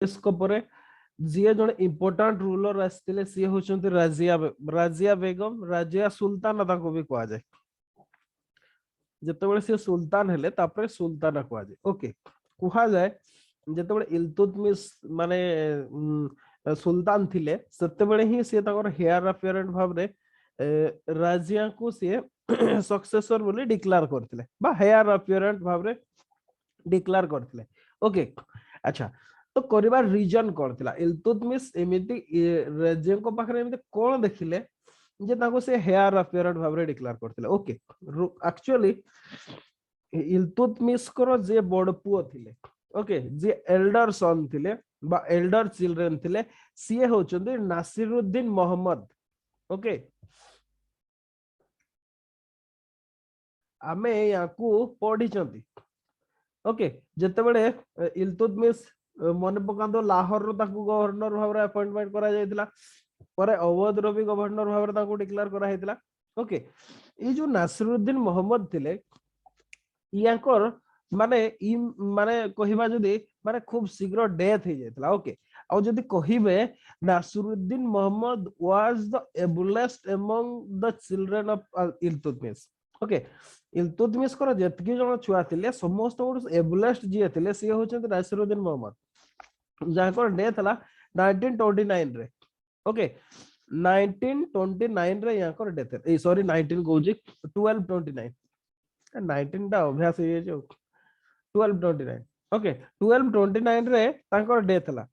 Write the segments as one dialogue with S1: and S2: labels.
S1: इसको परे जी जन इंपोर्टाट रूलर आसते सी होचंती राजिया बेगम राजिया सुल्ताना ताको भी कहा जाए जेतेबेले सी सुल्तान हेले तापरे सुल्ताना कहा जाए ओके कहा जाए जेतेबेले इल्तुतमिश माने सुल्तान थिले सेतेबेले ही सी ताकर हेयर अपियरेंट भाव रे राजिया को सी सक्सेसर बोली डिक्लेयर करथिले बा हेयर अपियरेंट भाव रे डिक्लेयर करथिले ओके अच्छा तो करिवार रीजन कोन थिला इल्तुतमिश एमिति राजिया को पाखरे एमिति कोन देखिले जे ताको से हेयर अपियरेंट भाव रे डिक्लेयर करथिले ओके एक्चुअली इल्तुतमिश को जे बड़ पुओ थिले ओके जे एल्डर सन थिले बा एल्डर चिल्ड्रेन थिले सी होचंदी नासिरुद्दीन मोहम्मद ओके आमे याकू पढ़ी चंती ओके जेतेबेले इल्तुतमिश मन पकांदो लाहोर रो ताकू गवर्नर भाव रे अपॉइंटमेंट करा जायतिला परे अवध रो भी गवर्नर भाव रे ताकू डिक्लेयर करा हेतिला ओके ई जो नासिरुद्दीन मोहम्मद थिले याकर माने ई माने कहिबा जदी माने खूब शीघ्र डेथ हे जायतिला ओके आ जदी कहिबे Nasiruddin Mohammad was the ablest among the children of Iltutmish okay Iltutmish को जेतकी जण छुआ थिले समस्त एबलेस्ट जे थिले सी होचंत नासिरुद्दीन मोहम्मद जाकर डेथ हला 1929 रे ओके 1929 रे याकर डेथ ए सॉरी 19 कोजी 1229 19 टा अभ्यास हे जो 1229 ओके 1229 रे तांकर डेथ हला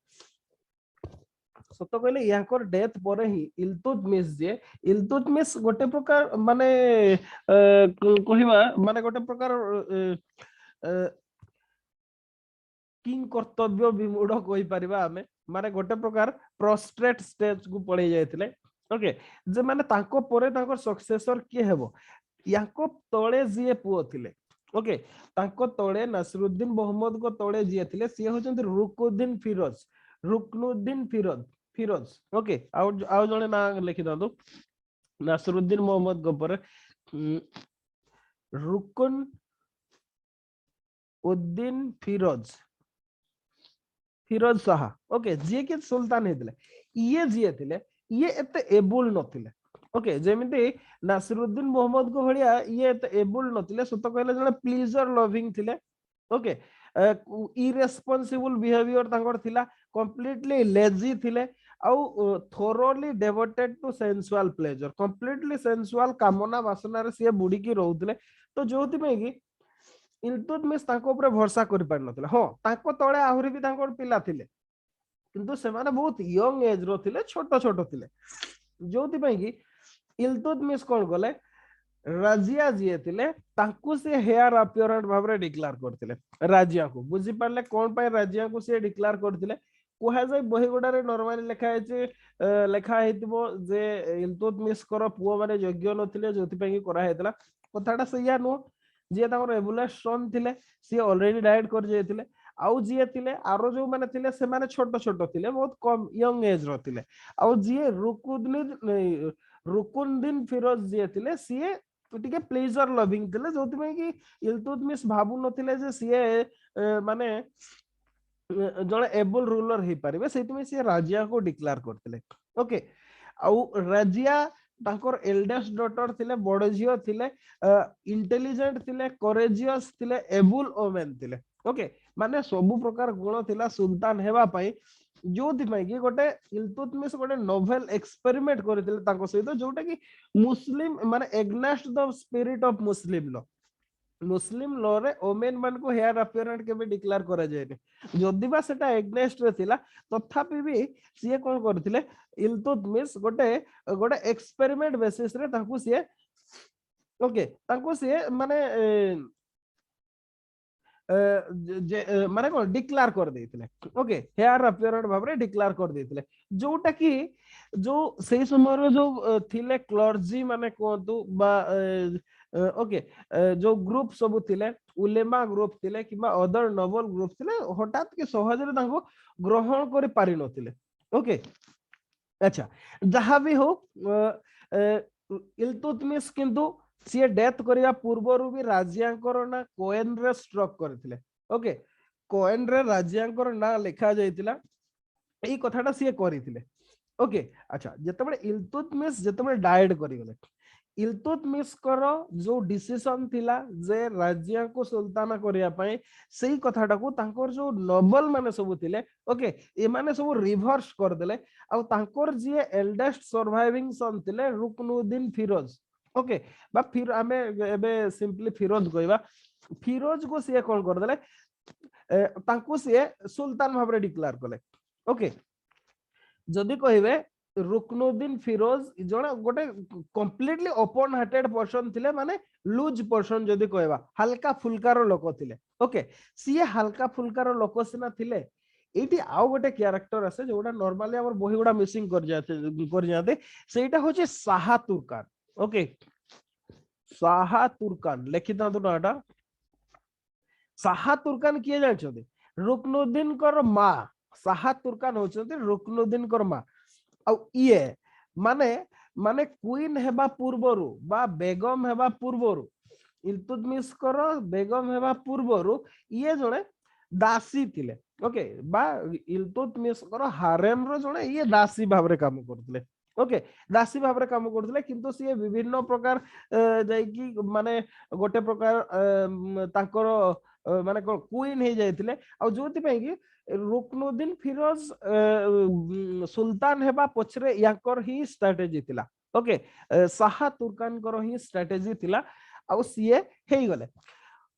S1: सत कहले याकर डेथ परे ही इल्तुतमिश गोटे प्रकार माने कहिबा माने गोटे प्रकार किंग कर्तव्य विमूढ़ कहि परिबा हमें माने गोटे प्रकार प्रोस्ट्रेट स्टेज को पड़े जायतिले ओके जे माने ताको परे ताकर सक्सेसर के हेबो याको तळे जिए पुओ थिले ओके ताको तळे नासिरुद्दीन मोहम्मद को तळे जिए थिले सी होचंती रुकनुद्दीन फिरोज ओके आउ जने ना लिखि दंतु नासिरुद्दीन मोहम्मद को परे रुकन उद्दीन फिरोज शाह ओके जे के सुल्तान हेतिले ये थिले ये एते एबुल नथिले ओके जेमिति नासिरुद्दीन मोहम्मद को भलिया ये एते एबुल नथिले सत कहले जने प्लीजर लविंग थिले ओके इरेस्पोंसिबल बिहेवियर तांकर थिला कंप्लीटली लेजी थिले आउ thoroughly devoted to sensual pleasure completely sensual कामना वासना रे से बुडी की रहउतले तो जोति में की इल्तुतमिश ताको ऊपर भरोसा करि पार नथिले हो ताको तळे आहुरी भी तांकर पिला थिले किंतु से माने बहुत यंग एज रो थिले छोटो छोटो थिले जोति में की इल्तुतमिश कोन गले राजिया जिए थिले तांकु से हेयर अपियरेंट भाव रे डिक्लेयर करथिले राजिया को बुझी पारले कोन पाए राजिया को से डिक्लेयर करथिले कोहा जाय बही गुडारे नॉर्मली लेखा हेतिबो जे इल्तुतमिश कर पुओ माने योग्य नथिले जोति पे करा हेतला कथाटा सैया नो जे ताकर एबुलेस्ट सन थिले सी ऑलरेडी डाइड कर जेथिले आउ जिए थिले आरो जो माने थिले से माने छोटो छोटो थिले बहुत कम यंग एज रो थिले आउ जिए रुकुनद्दीन फिरोज जिए थिले सी टिके प्लेजर लविंग थिले जोति में कि इल्तुतमिश भाबु नथिले जे सी माने जने एबल रूलर हे परिबे सेति में सी राजिया को डिक्लेयर करथिले ओके आउ राजिया तांकर एल्डेस्ट डॉटर थिले बड़ झियो थिले इंटेलिजेंट थिले करेजियस थिले एबुल ओमेन थिले ओके माने सब प्रकार गुण थिला सुल्तान हेबा पई जोति पई कि गोटे इल्तुतमिश गोटे नोवेल एक्सपेरिमेंट करथिले तांको सहित जोटा कि मुस्लिम माने against the spirit of Muslim law रे ओमेन मान को हेयर अपियरेंट के भी डिक्लेयर करा जायने जदि बा सेटा एग्नेस्ट रे थिला तथापि भी सिए कोन करथिले इल्तुतमिश गोटे एक्सपेरिमेंट बेसिस रे ताकू सिए ओके ताकू सिए माने माने कोन डिक्लेयर कर देथिले ओके हेयर अपियरेंट भाव रे डिक्लेयर कर देथिले जोटा कि जो सही समय रो जो थिले क्लर्जी माने कोंतु बा ओके जो ग्रुप सब थिले उलेमा ग्रुप थिले किबा अदर नोबल ग्रुप थिले हठात के सहज रे तांको ग्रहण करि पारि नथिले ओके अच्छा जहां भी हो इल्तुतमिश किंतु सी डेथ करिया पूर्वरु भी राजियांकर ना कोएन रे स्ट्रक करथिले ओके कोएन रे राजियांकर ना लिखा जायतिला एई कथाटा सी करिथिले ओके अच्छा जेतेबेले इल्तुतमिश जेतेबेले डायड करिगले इल्तुतमिश करो जो डिसीजन थिला जे राज्य को सुल्ताना करिया पई सेही कथाटा को तांकर जो नोबल माने सब थिले ओके ए माने सब रिवर्स कर देले आ तांकर जे एल्डेस्ट सर्वाइविंग सन थिले रुकनुद्दीन फिरोज ओके बा फिर हमें एबे सिंपली फिरोज कहबा फिरोज को से कोन कर देले तांको से सुल्तान भाबरे डिक्लेयर कले ओके जदि कहबे रुकनुद्दीन फिरोज जणा गोटे कंप्लीटली ओपन हार्टेड पर्सन थिले माने लूज पर्सन जदि कहबा हल्का फुल्कार लोक थिले ओके सीए हल्का फुल्कार लोक सिना थिले एटी आउ गोटे कैरेक्टर आसे जोडा नॉर्मली हमर बही गुडा मिसिंग कर जाते सेटा होचे साहा तुर्कान ओके साहा तुर्कान लिखिता तो नाटा साहा तुर्कान किए जानछते रुकनुद्दीन कर मा साहा तुर्कान होचते रुकनुद्दीन कर मा आ ये माने माने क्वीन हेबा पूर्वरु बा बेगम हेबा पूर्वरु इल्तुतमिश कर बेगम हेबा पूर्वरु ये जणे दासी थिले ओके बा इल्तुतमिश कर हारेम रो जणे ये दासी भाबरे काम करथिले ओके दासी भाबरे काम करथिले किंतु सी विभिन्न प्रकार जाई कि माने गोटे प्रकार तांकर माने क्वीन हे जायतिले आ जोति पई कि रुकनुद्दीन फिरोज सुल्तान हेबा पछरे याकर ही स्ट्रेटजी थिला ओके साहा तुर्कान कर ही स्ट्रेटजी थिला आ सीए हेई गले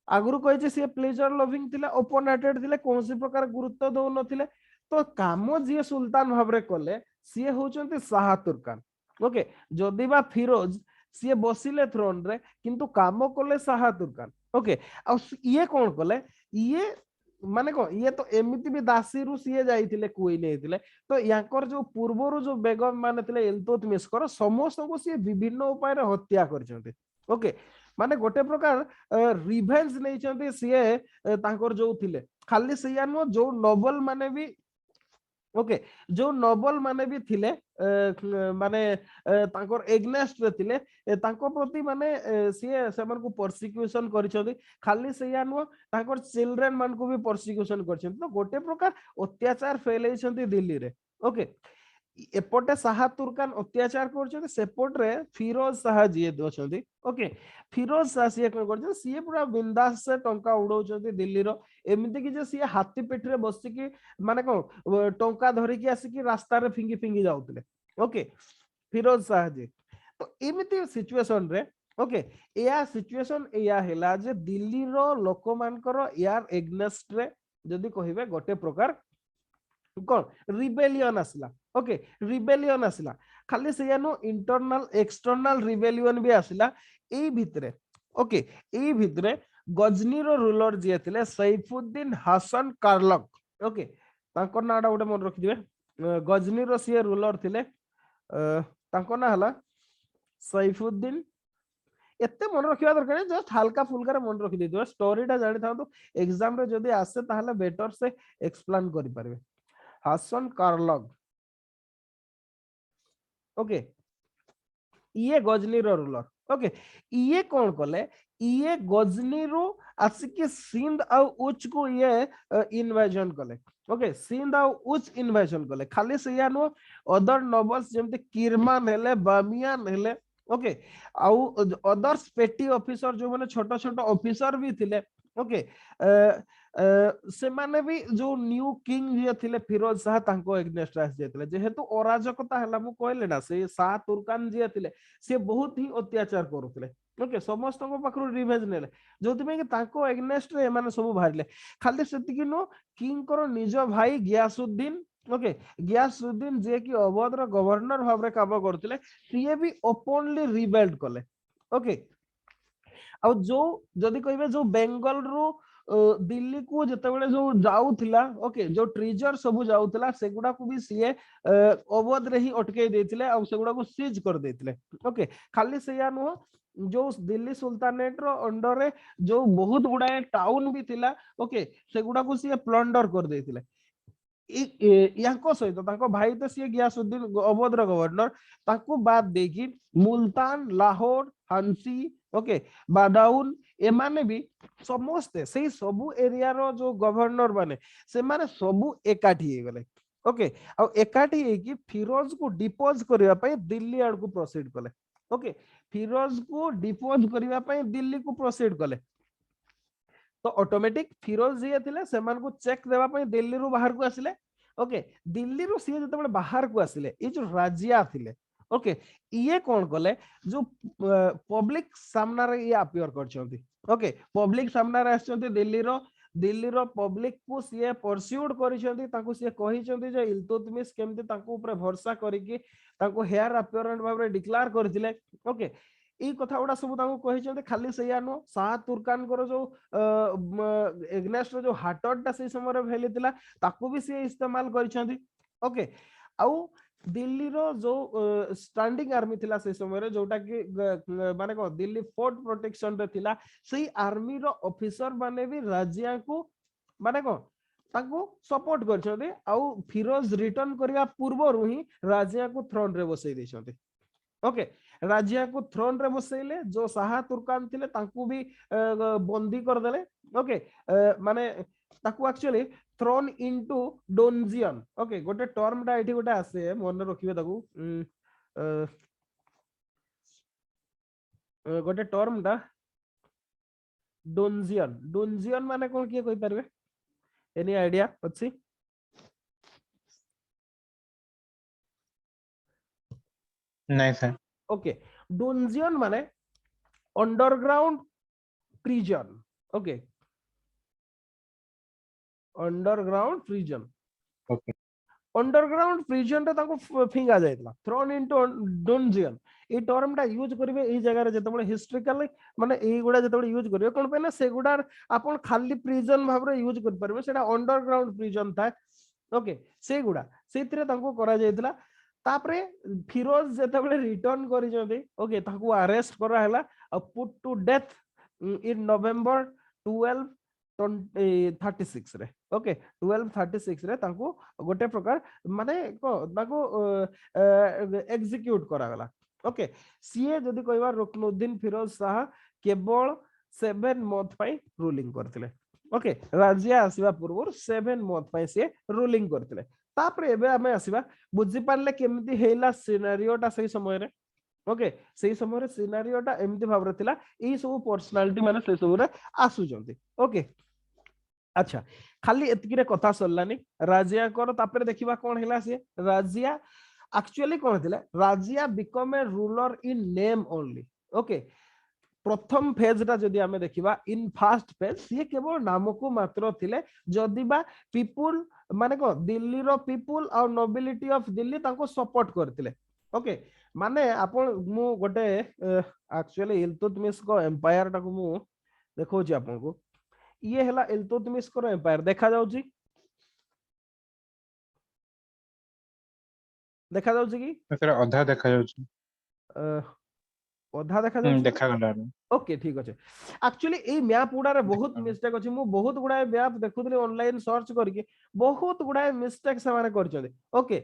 S1: आगुरु कहि सी प्लेजर लविंग थिले ओपन हार्टेड थिले कोनसी प्रकार गुरुत्व दउ नथिले तो काम जे सुल्तान भाबरे कले सी होचंती साहा तुर्कान ओके जदि बा फिरोज सी बसिले थ्रोन रे किंतु काम कले साहा तुर्कान ओके आ ये कोन कले ये माने को ये तो एमिति भी दासी रु सी जाइथिले कोई नै थिले तो याकर जो पूर्वरु जो बेगम माने थिले इल्तुतमिश कर समस्त को सी विभिन्न उपाय रे हत्या करछन्ते ओके माने गोटे प्रकार रिवेंज नै छन्ते सी तांकर जो थिले खाली सिया नो जो नोबल माने भी ओके जो नोबल माने भी थिले माने तांकर एग्नेस्ट रे थिले तांको प्रति माने सीए सेमन को परसिक्यूशन करिसथि खाली सेया नो तांकर चिल्ड्रन मान को भी परसिक्यूशन करछथि तो गोटे प्रकार अत्याचार फैलैछथि दिल्ली रे ओके एपटे साहा तुर्कान अत्याचार करछथि सेपट रे फिरोज शाह जी दोछथि ओके फिरोज शाह सी कोन करछथि सी पूरा बिंदास से टंका उडौछथि दिल्ली रो एमिति कि जे सी हाथी पेट रे बसि कि माने को टंका धरि कि आसी कि रास्ता रे फिंगी फिंगी जाउतले ओके फिरोज शाह जी तो एमिति सिचुएशन रे ओके या सिचुएशन या हेला जे दिल्ली रो लोक मानकर यार एग्नेस्ट रे जदी कहिबे गोटे प्रकार कौन रिबेलियन आसला ओके रिबेलियन आसला खाली से नो इंटरनल एक्सटर्नल रिबेलियन भी आसला एई भितरे ओके एई भितरे गजनी रो रूलर जे थिले सैफुद्दीन हसन कार्लक ओके तांको नाडा गोटे मन रखि दिबे गजनी रो से रूलर थिले तांको ना हला सैफुद्दीन एते मन रखिबा दरकार जस्ट हल्का फुल्का मन रखि दिबे स्टोरीटा जानि था तो एग्जाम रे जदी आसे ताहले बेटर से एक्सप्लेन करि परबे हसन कार्लग ओके ये गजनी रो रूलर ओके ये कौन कले ये गजनी रो आसिके सिंध आ उच को ये इन्वेजन कले ओके सिंध आ उच इन्वेजन कले खाली से या नो अदर नोबल्स जेमते किरमान हेले बामियान हेले ओके आउ अदर्स पेटी ऑफिसर जो माने छोटा छोटा ऑफिसर भी थिले ओके से माने भी जो न्यू किंग जे थिले फिरोज शाह तांको एग्नेस्ट रास जे थिले जेहेतु अराजकता हला मु कहले ना से शाह तुर्कान जे थिले से बहुत ही अत्याचार करूथिले ओके समस्त को पाखरु रिवेंज नेले जोति में कि तांको एग्नेस्ट रे माने सब भारिले खाली सेति कि नो किंग करो निज भाई गियासुद्दीन ओके गियासुद्दीन जे कि अवध रो गवर्नर भाबरे काम करथिले सिए भी ओपनली रिबेल्ड कले ओके आ जो जदी कहबे जो बेंगल रो दिल्ली को जतबेले जो जाउथिला ओके जो ट्रेजर सब जाउथिला सेगुडा को भी सीए अवध रे ही अटके देथिले आ सेगुडा को सीज कर देथिले ओके खाली सेया नो जो दिल्ली सुल्तानेट रो अंडर रे जो बहुत गुडा टाउन भी थिला ओके सेगुडा को सीए प्लंडर कर देथिले याको सहित तांको भाई तो सी गियासुद्दीन अवध रो गवर्नर ताको बाद देखी मुल्तान लाहौर हंसी ओके बादाउन एमाने भी समस्ते से सबु एरिया रो जो गवर्नर माने से माने सबु एकाठी हे गले ओके आ एकाठी कि फिरोज को डिपोज करबा पई दिल्ली आड़ को प्रोसीड कले ओके फिरोज को डिपोज करबा पई दिल्ली को प्रोसीड कले तो ऑटोमेटिक फिरोज जी थिले सेमान को चेक देबा पई दिल्ली रु बाहर को आसिले ओके दिल्ली रु सी जते बाहर को आसिले ए जो राजिया थिले ओके ये कौन कले जो पब्लिक सामना रे ये अपियर करछंती ओके पब्लिक सामना रे आछंती दिल्ली रो पब्लिक को सी परस्यूड करिसंती ताको सी कहिसंती जे इल्तुतमिश केमते ताको ऊपर भरोसा करिकि ताको हेयर अपियरेंट भाबरे डिक्लेयर करथिले ओके ई कथा उडा सब ताको कहिसंती खाली सैया नो शाह तुर्कान करो जो एग्नेस्ट जो हाटरटा से समय रे भेलितिला ताको भी सी इस्तेमाल करिसंती ओके आउ दिल्ली रो जो स्टैंडिंग आर्मी थिला से समय रे जोटा कि माने को दिल्ली फोर्ट प्रोटेक्शन रे थिला सेही आर्मी रो ऑफिसर माने भी राज्य को माने को ताको सपोर्ट करछथि आउ फिरोज रिटर्न करिया पूर्व रु ही राज्य को थ्रोन रे बसै दैछथि ओके राज्य को थ्रोन रे बसैले जो शाह तुर्कान थिले तांकू भी बंदी कर देले ओके माने ताकू एक्चुअली थ्रोन इनटू डोनजियन ओके गोटे टर्म टा एठी गोटे आसे मन रखिबे ताकू गोटे टर्म टा डोनजियन डोनजियन माने कोन किए कहि परबे एनी आइडिया अछि
S2: नहीं सर
S1: ओके डोनजियन माने underground prison okay underground prison
S2: okay
S1: underground prison रे ताको फिंगा जायतला थ्रोन इनटू डोनजियन ए टर्म टा यूज करिवे ए जगह रे जतबळे हिस्टोरिकली माने ए गुडा जतबळे यूज करिवे कोन पे ना से गुडा आपण खाली प्रिजन भाबरे यूज कर परबे सेटा अंडरग्राउंड प्रिजन था ओके से गुडा सेतिरे ताको करा जायतला तापरे फिरोज जतबळे रिटर्न करि जंदे ओके ताको अरेस्ट करा हला पुट टू डेथ इन नवंबर 12 36 रे ओके 1236 रे तांको गोटे प्रकार माने को ताको एग्जीक्यूट करा गला ओके सीए जदी कहबा रुकनुद्दीन फिरोज शाह केवल 7 मंथ पई रूलिंग करथिले ओके राज्य आसीबा पूर्व 7 मंथ पई से रूलिंग करथिले तापरे एबे हमें आसीबा बुझी पारले केमिति हेला सिनेरियोटा सही समय रे ओके सही समय रे सिनेरियोटा एमिति भाबरे थिला ई सब पर्सनालिटी माने से सब रे आसु जंती ओके अच्छा खाली एतकी रे कथा सरलानी राजिया कर तापरे देखिबा कोन हेला से राजिया एक्चुअली कोन थिला Razia become a ruler in name only okay प्रथम फेज रा जदी हमें देखिबा इन फर्स्ट फेज से केवल नाम को मात्र थिले जदी बा पीपल माने को दिल्ली रो पीपल और नोबिलिटी ऑफ दिल्ली ताको सपोर्ट करथिले ओके माने आपण मु गोटे एक्चुअली इल्तुतमिश को एम्पायर टाको मु देखौ छी आपन को ये हला इल्तुतमिश को एम्पायर देखा जाउ छी कि
S2: सर अधा देखा जाउ छी
S1: अधा देखा जाउ
S2: देखा गला
S1: ओके ठीक अछि एक्चुअली ए मैप उडा रे बहुत मिस्टेक अछि मु बहुत गुडा मैप देखुतली ऑनलाइन सर्च करके बहुत गुडा मिस्टेक से माने करछले ओके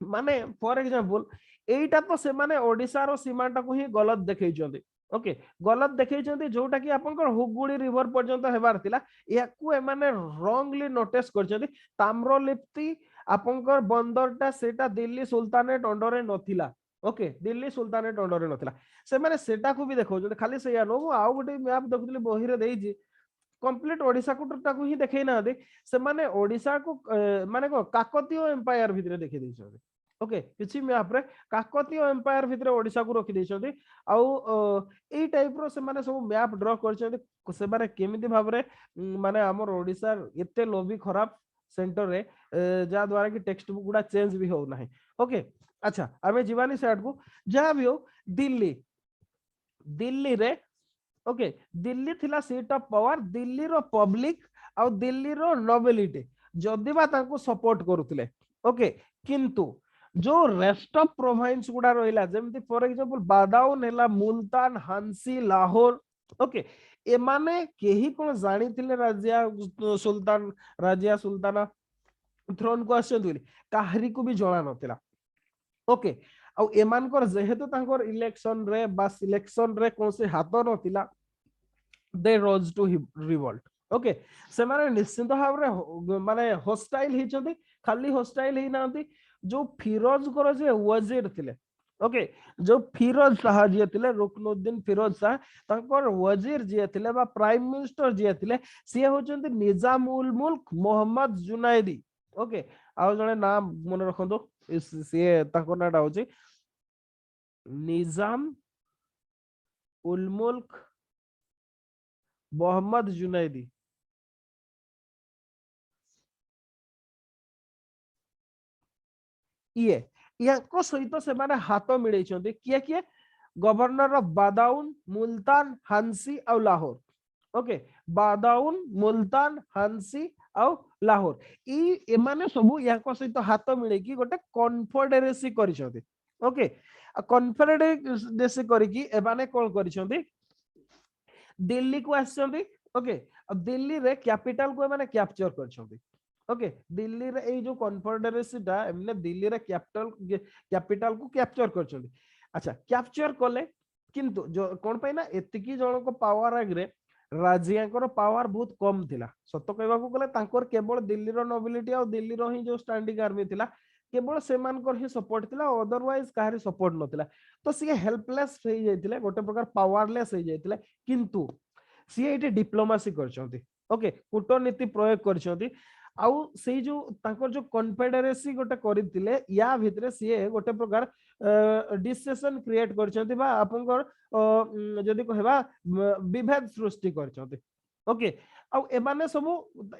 S1: माने फॉर एग्जांपल एटा तो से माने ओडिसा रो सीमाटा को ही गलत देखै छथि ओके गलत देखै छथि जोटा कि आपनकर हुगुड़ी रिवर पर्यंत हेबार थिला याकू ए माने रॉन्गली नोटिस कर छथि ताम्रलिप्ति आपनकर बंदरटा सेटा दिल्ली सुल्तानेट अंडर रे नथिला ओके दिल्ली सुल्तानेट अंडर रे नथिला से माने सेटा को भी देखौ छथि खाली सेया नो आउ गोटे मैप देखुतली बही रे देई जी कंप्लीट ओडिसा कोटा को ही देखै ना दे से माने ओडिसा को माने को काकतीय एम्पायर भितरे देखै दै छथि ओके किछि मैप रे काकतीय एम्पायर भितरे ओडिसा को रखि दै छथि आउ एई टाइप रो से माने सब मैप ड्रा कर छथि से माने केमिति भाबरे माने हमर ओडिसा एते लोभी खराब सेंटर रे जा द्वारा कि टेक्स्ट बुक गुडा चेंज भी हो नाही ओके अच्छा हमें जीवानी साइड को जहां भी हो दिल्ली दिल्ली रे ओके दिल्ली थिला सीट ऑफ पावर दिल्ली रो पब्लिक आ दिल्ली रो नोबिलिटी जदी बा ताको सपोर्ट करूतिले ओके किंतु जो रेस्ट ऑफ प्रोविंस गुडा रहिला जेमति फॉर एग्जांपल बादाउन हेला मुल्तान हांसी लाहौर ओके एमाने केही कोन जानि थिले राजिया सुल्ताना थ्रोन को आछथि काहरी को भी जणा नथिला ओके आ एमानकर जेहेतु तांकर इलेक्शन रे बा सिलेक्शन रे कोन से हाथ नथिला दे रोज टू रिवोल्ट ओके से माने निश्चित भाव रे माने होस्टाइल हिचंती खाली होस्टाइल ही नांती जो फिरोज कर जे वजीर थिले ओके जो फिरोज शाह जे थिले रुकनुद्दीन फिरोज शाह तांकर वजीर जे थिले बा प्राइम मिनिस्टर जे थिले से होचंती निजाम उल मुल्क मोहम्मद जुनाइदी ओके आ जने नाम मन रखंदो से तांकर नाटा होची निजाम उल मुल्क मोहम्मद जुनाइदी ये याको सहित से माने हाथ मिले किए किए गवर्नर ऑफ बादाउन मुल्तान हांसी और लाहौर ओके बादाउन मुल्तान हांसी और लाहौर ई माने सब याको सहित हाथ मिले कि गोटे कॉन्फेडरेसी करिसथि ओके कॉन्फेडरेसी करिकि एमाने कोन करिसथि दिल्ली को आछथि ओके दिल्ली रे कैपिटल को माने कैप्चर करछथि ओके दिल्ली रे ए जो कॉन्फेडरेसी टा एमने दिल्ली रे कैपिटल को कैप्चर करछथि अच्छा कैप्चर कले किंतु जो कोन पे ना एतिकी जण को पावर आगरे राजियाकर पावर बहुत कम थिला सत्य कहबा को गले तांकर केवल दिल्ली रो नोबिलिटी और दिल्ली रो ही जो स्टैंडिंग आर्मी थिला केवल सेमानकर ही सपोर्ट थिला अदरवाइज काहरी सपोर्ट नथिला तो सी हेल्पलेस हो जाइतिले गोटे प्रकार पावरलेस हो जाइतिले किंतु सी एटी डिप्लोमेसी करछथि ओके कूटनीति प्रयोग करछथि आउ से जो तांकर जो कॉन्फेडरेसी गोटे करथिले या भितरे सी गोटे प्रकार डिसेशन क्रिएट करछथि बा आपनकर जदी कहबा विभेद सृष्टि करछथि ओके आउ एमाने सब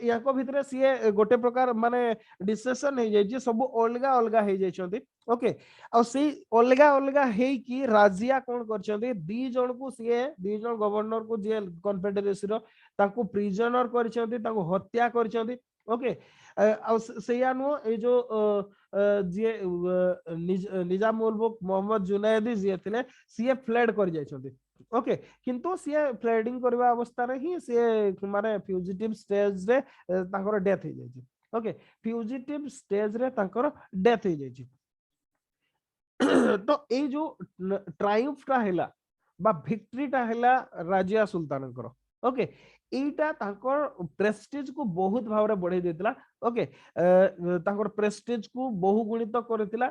S1: याको भितरे सी गोटे प्रकार माने डिसेशन हे जाय सब अलगा अलगा हे जायछथि ओके आउ से अलगा अलगा हे कि राजिया कोन करछथि दी जण को सी दी जण गवर्नर को जे कॉन्फेडरेसी रो ताको प्रिजनर करछथि ताको हत्या करछथि ओके सेया नु ए जो जे निजाम उल मुल्क मोहम्मद जुनैदी जे थिले सी फ्लेड कर जायछथि ओके किंतु सी फ्लेडिंग करबा अवस्था रे ही सी माने फ्यूजिटिव स्टेज रे तांकर डेथ हे जायछि ओके फ्यूजिटिव स्टेज रे तांकर डेथ हे जायछि तो ए जो ट्रायम्फ टा हैला बा विक्ट्री टा हैला राजिया सुल्तानकर ओके एटा तांकर प्रेस्टीज को बहुत भाव रे बढ़ाई देतिला ओके तांकर प्रेस्टीज को बहु गुणित करतिला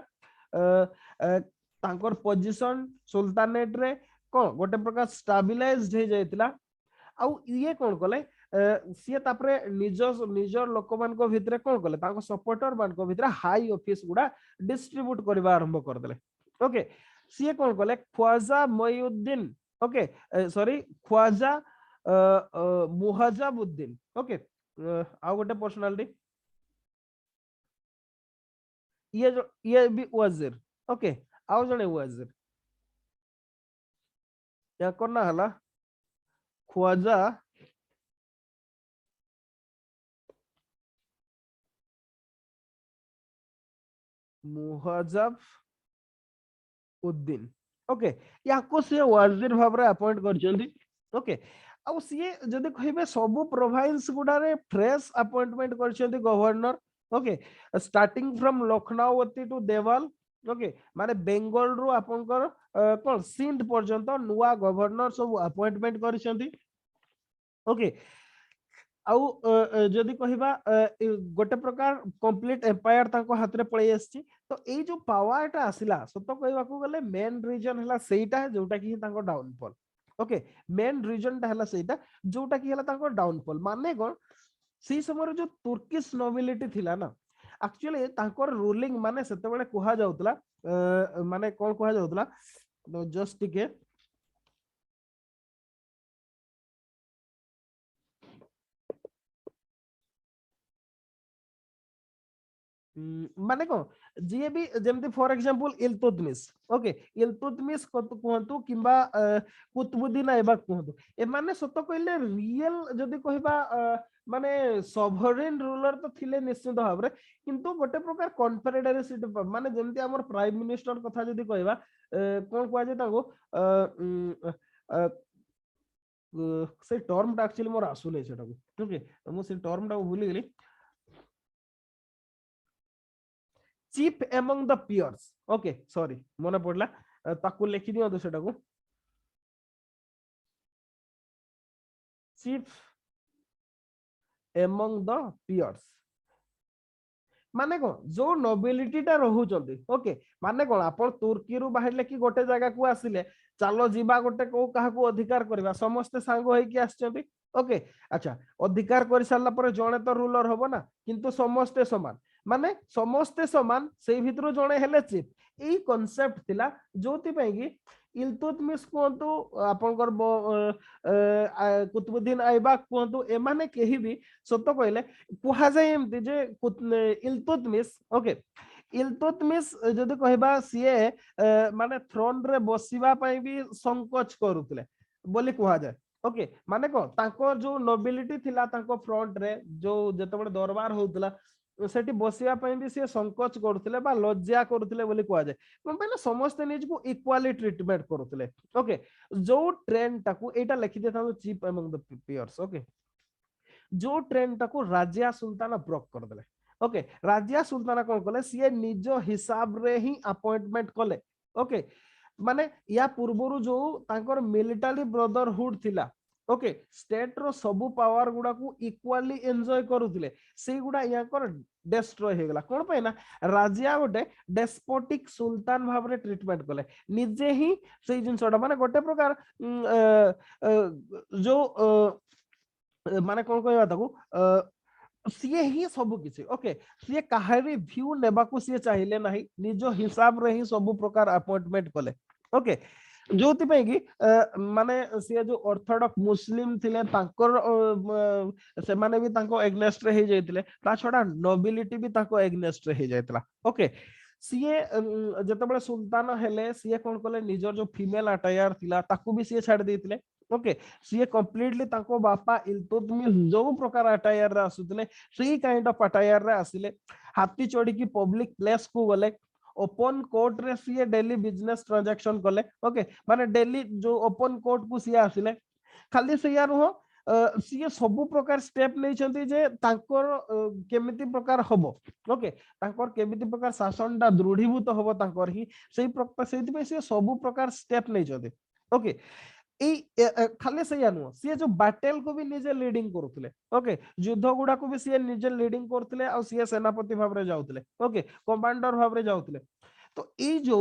S1: तांकर पोजीशन सुल्तानेट रे कोन गोटे प्रकार स्टेबलाइज्ड हे जायतिला आउ ये कोन कले सी तापरे निजर लोक मान को भितरे कोन कले तांको सपोर्टर मान को भितरे हाई ऑफिस गुडा डिस्ट्रीब्यूट करबा आरंभ कर देले ओके सी कोन कले Khwaja Moinuddin okay sorry Khwaja Muhazzabuddin okay आ गोटे पर्सनालिटी ये भी वजीर ओके आउ जने वजीर या करना हला ख्वाजा मुहज्जब उद्दीन ओके याको से वजीर भाव रे अपॉइंट करछंती ओके आउ सी जदि कहबे सब प्रोविंस गुडा रे फ्रेश अपॉइंटमेंट करछंती governor okay starting from Lucknow to Deval okay माने बेंगल रु आपनकर कोन सिंध पर्यंत नुवा गवर्नर सब अपॉइंटमेंट करछंती ओके आउ जदि कहबा गोटे प्रकार कंप्लीट एम्पायर तांको हाथ रे पळै आछि तो ए जो पावर टा आसिला सत कहबा को गले मेन रीजन हला सेटा जोटा कि तांको डाउनफॉल ओके मेन रीजन टा हला सेटा जोटा कि हला तांको डाउनफॉल माने कोन सी समय जो तुर्किश नोबिलिटी थिला ना एक्चुअली तांको रूलिंग माने सेते बेले कुहा जाउतला माने कोन कुहा जाउतला जस्ट टिके माने को जे भी जेमति for example Iltutmish okay Iltutmish कहतु किबा कुतुबुद्दीन ऐबक कहतु ए माने सत कहले रियल जदी कहबा माने सॉवरेन रूलर तो थिले निश्चित भाव रे किंतु गोटे प्रकार कॉन्फेडरेसी माने जेमति हमर प्राइम मिनिस्टर कथा जदी कहबा कोन कहै जे ताको से टर्म टा एक्चुअली मोर आसु नै सेटा को ओके मो से टर्म टा भूली गेली chief among the peers okay sorry मन पड़ला ताकू लिखि दियो तो सेटा को चीफ among the peers माने कौन जो नोबिलिटी टा रहुचंती ओके माने कौन आपण तुर्की रु बाहरले कि गोटे जगह को आसिले चलो जीवा गोटे को काहा को अधिकार करबा समस्त सांग होई कि आछंती ओके अच्छा अधिकार कर सारला पर जणे तो रूलर होबो ना किंतु समस्ते समान माने समस्ते समान सेई भितरु जणे हेले चीफ एई कांसेप्ट थिला जोति पई कि इल्तुतमिश कोंतु आपनकर कुतुबुद्दीन ऐबक कोंतु एमाने केही भी सत्य कहले कुहा जाय एमति जे इल्तुतमिश ओके इल्तुतमिश जदि कहबा सीए माने थ्रोन रे बसिबा पई भी संकोच करूतले बोली कुहा जाय ओके माने को तांको जो नोबिलिटी थिला तांको फ्रंट रे जो जतबे दरबार होउतला सेठी बसिया पई भी से संकोच करथले बा लज्जा करथले बोली कुहा जाय कोन पई ना समस्त निज को इक्वाली ट्रीटमेंट करथले ओके जो ट्रेंड ताकू एटा लिखि देता chief among the peers okay जो ट्रेंड ताकू राजिया सुल्ताना ब्रेक कर देले ओके राजिया सुल्ताना कोन कले सी निज हिसाब रे ही अपॉइंटमेंट कले ओके माने या पूर्वरु जो तांकर मिलिटरी ब्रदरहुड थिला ओके स्टेट रो सबु पावर गुडा को इक्वाली एन्जॉय करूथिले से गुडा याकर डिस्ट्रॉय हे गला कोन पे ना राजिया गोटे डेस्पोटिक सुल्तान भाव रे ट्रीटमेंट कले निजे ही से जिनसोडा माने गोटे प्रकार जो माने कोन कहबा ताकू सीए ही सब किसी ओके सीए काहारी व्यू नेबा को सीए चाहिए नहीं निजो हिसाब रे ही सब प्रकार अपॉइंटमेंट कले ओके जोति पे कि माने सीए जो ऑर्थोडॉक्स मुस्लिम थिले तांकर से माने भी तांको एग्नेस्ट रे हे जायतिले ता छोडा नोबिलिटी भी तांको एग्नेस्ट रे हे जायतला ओके सीए जतबे सुल्तान हेले सीए कोन कले निजर जो फीमेल अटायर थिला ताकू भी सीए छाड़ देतिले ओके सीए कंप्लीटली तांको बापा इल्तुतमिश जो प्रकार अटायर रे आसुतले सी काइंड ऑफ अटायर रे आसिले हाथी चढ़ी की पब्लिक प्लेस को गले ओपन कोर्ट रे सीए डेली बिजनेस ट्रांजैक्शन कले ओके माने डेली जो ओपन कोर्ट को सीए आसिले खाली सीए नुह सीए सब प्रकार स्टेप नै छथि जे तांकर केमिति प्रकार हबो ओके तांकर केमिति प्रकार शासन दा दृढ़ीभूत हबो तांकर ही सेही प्रकार सेति पे सीए सब प्रकार स्टेप नै छथि ओके खाली से सी जो बैटल को भी निजे लीडिंग करुले ओके युद्ध गुडा को भी सी निजे लीडिंग करते आ सी सेनापति भाव में जाउतले ओके कमांडर भाव में जाउतले तो ये जो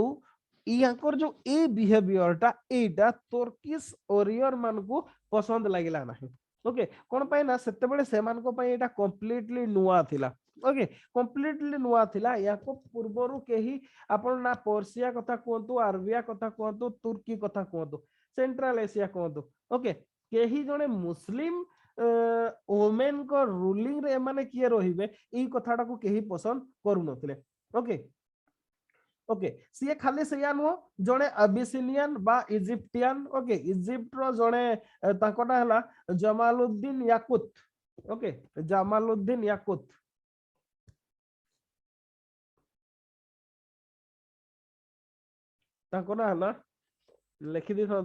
S1: याकर जो ए बिहेवियर टा एटा तुर्किश ओरियर मान को पसंद लागिला नाही ओके कोन पय ना सेते बेले से मान को पय एटा कंप्लीटली नुआ थिला ओके कंप्लीटली नुआ थिला याको पूर्वरु केही आपण ना पर्सिया कथा कोंतु अरबिया कथा कोंतु तुर्की कथा कोंतु सेंट्रल एशिया कहतु ओके केही जने मुस्लिम वोमेन को रूलिंग रे माने किए रहिबे ई कथाटा को केही पसंद करू नथिले ओके ओके सीए खाली सेया नो जने अबिसिनियन बा इजिप्टियन ओके इजिप्ट रो जने ताकोटा हला जमालुद्दीन याकुत ओके जमालुद्दीन याकुत ताकोटा हला लिखि दी था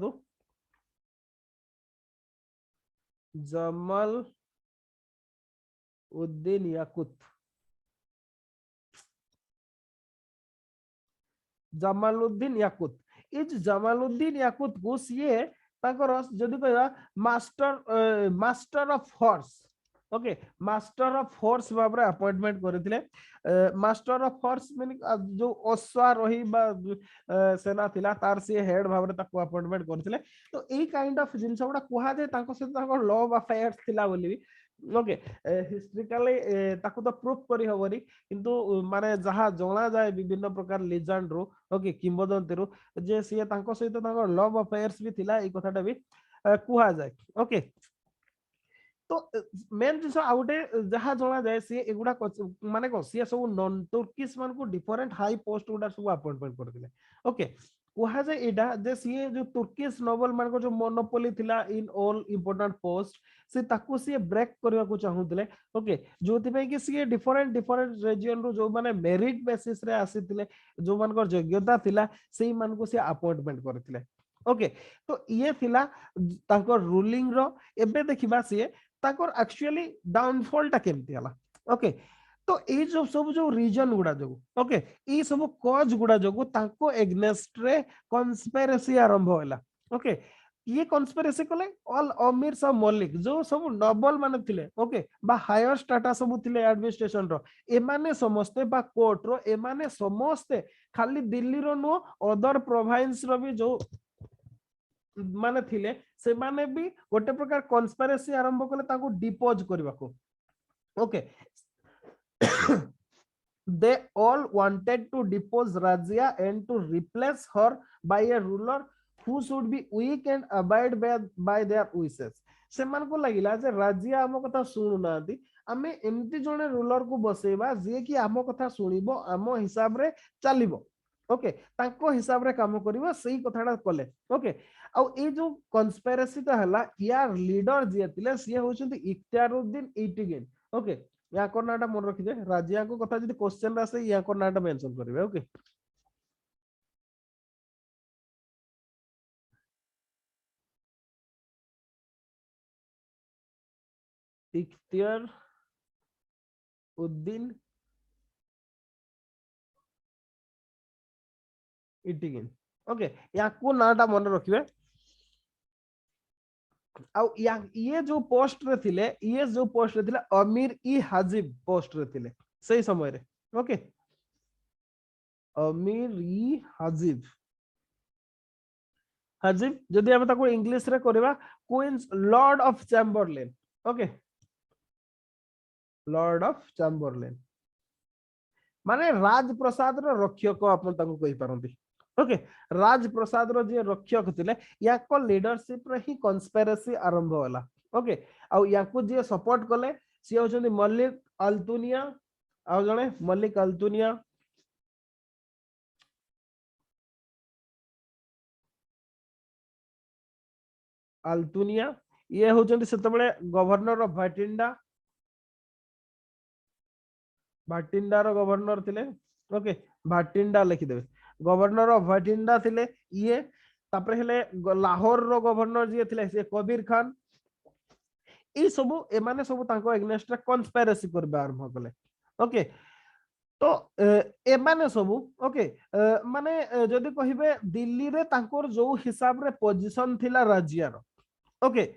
S1: जमाल उद्दीन याकुत जमालुद्दीन याकुत इज जमालुद्दीन याकुत को सीए ताकर जदि कहबा master of horse okay master of horse भाबरे अपॉइंटमेंट करथिले मास्टर ऑफ हॉर्स मीन जो अश्वा रही बा सेना थिला तार से हेड भाबरे ताको अपॉइंटमेंट करथिले तो एई काइंड ऑफ जिंस गुडा कुहा जे ताको से ताको लव अफेयर्स थिला बोली ओके हिस्ट्रिकली ताको तो प्रूफ करी हबरी किंतु माने जहा जणा जाय विभिन्न प्रकार लेजेंड रो ओके किंवदंती रो जे से ताको सहित ताको लव अफेयर्स भी थिला ए कथाटा भी कुहा जाय ओके तो मेन जिस आउटे जहा जना जाय से एगुडा माने को से सब नॉन तुर्किश मान को डिफरेंट हाई पोस्ट गुडा सब अपॉइंटमेंट करथिले ओके कुहा जाय एडा जे से जो तुर्किश नोबल मान को जो मोनोपोली थिला इन ऑल इंपोर्टेंट पोस्ट से ताको से ब्रेक करबा को चाहुतले ओके जोति पे कि से डिफरेंट रीजन रो जो माने मेरिट बेसिस रे आसीथिले जो मान को योग्यता थिला सेही मान को से अपॉइंटमेंट करथिले ओके तो ये थिला ताको रूलिंग रो एबे देखिबा से ताकर एक्चुअली डाउनफॉल टा केमती हला ओके तो ए जो सब जो रीजन गुडा जो ओके ई सब कॉज गुडा जो ताको एग्नेस्ट रे कन्स्पिरेसी आरंभ होला ओके किए कन्स्पिरेसी कले ऑल अमीर सब मलिक जो सब नोबल माने थिले ओके बा हायर स्टाटा सब थिले एडमिनिस्ट्रेशन रो एमाने समस्ते बा कोर्ट रो एमाने समस्ते खाली दिल्ली रो नो अदर प्रोविंस रो भी जो माने थिले से माने भी गोटे प्रकार कन्स्पिरेसी आरंभ कले ताको डिपोज करबा को okay they all wanted to depose Razia and to replace her by a ruler who should be weak and abide by their wishes. सेमान को लगिला जे राजिया आम कथा सुनु नांती आमे एमती जने रूलर को बसेबा जे कि आम कथा सुनिबो आम हिसाब रे चलिबो ओके ताको हिसाब रे काम करिवो सेही कथाडा कले ओके आ ए जो कन्स्पिरेसी तो हला यार लीडर जे थिले से होचंती इख्तियारुद्दीन ईटिगिन ओके या को नाटा मन रखि दे राजिया को कथा जदी क्वेश्चन आसे या को नाटा मेंशन करिवे ओके इख्तियार उद्दीन इटिगिन ओके या को नाटा मन रखिवे आउ ये जो पोस्ट रे थिले ये जो पोस्ट रे थिले अमीर ई हाजिब पोस्ट रे थिले सही समय रे ओके अमीर ई हाजिब हाजिब जदि हम ताको इंग्लिश रे करबा queens lord of chamberlain okay lord of chamberlain माने राजप्रसाद रो रक्षक अपन ताको कहि पारंती ओके राजप्रसाद रो जे रक्षक थिले याको लीडरशिप रे ही कन्स्पिरेसी आरंभ होला ओके आ याको जे सपोर्ट कले सी होचंदी मलिक अल्तुनिया आ जणे मलिक अल्तुनिया अल्तुनिया ये होचंदी सेतबेले गवर्नर ऑफ भाटिंडा रो गवर्नर थिले ओके भाटिंडा लिखि देबे गवर्नर ऑफ भाटिंडा थिले ये तापर हेले लाहौर रो गवर्नर जे थिले से कबीर खान ई सब ए माने सब तांको एग्नेस्ट कन्स्पिरेसी करबा आरंभ कले ओके तो ए माने सब ओके माने जदी कहिबे दिल्ली रे तांकोर जो हिसाब रे पोजीशन थिला राज्य रो ओके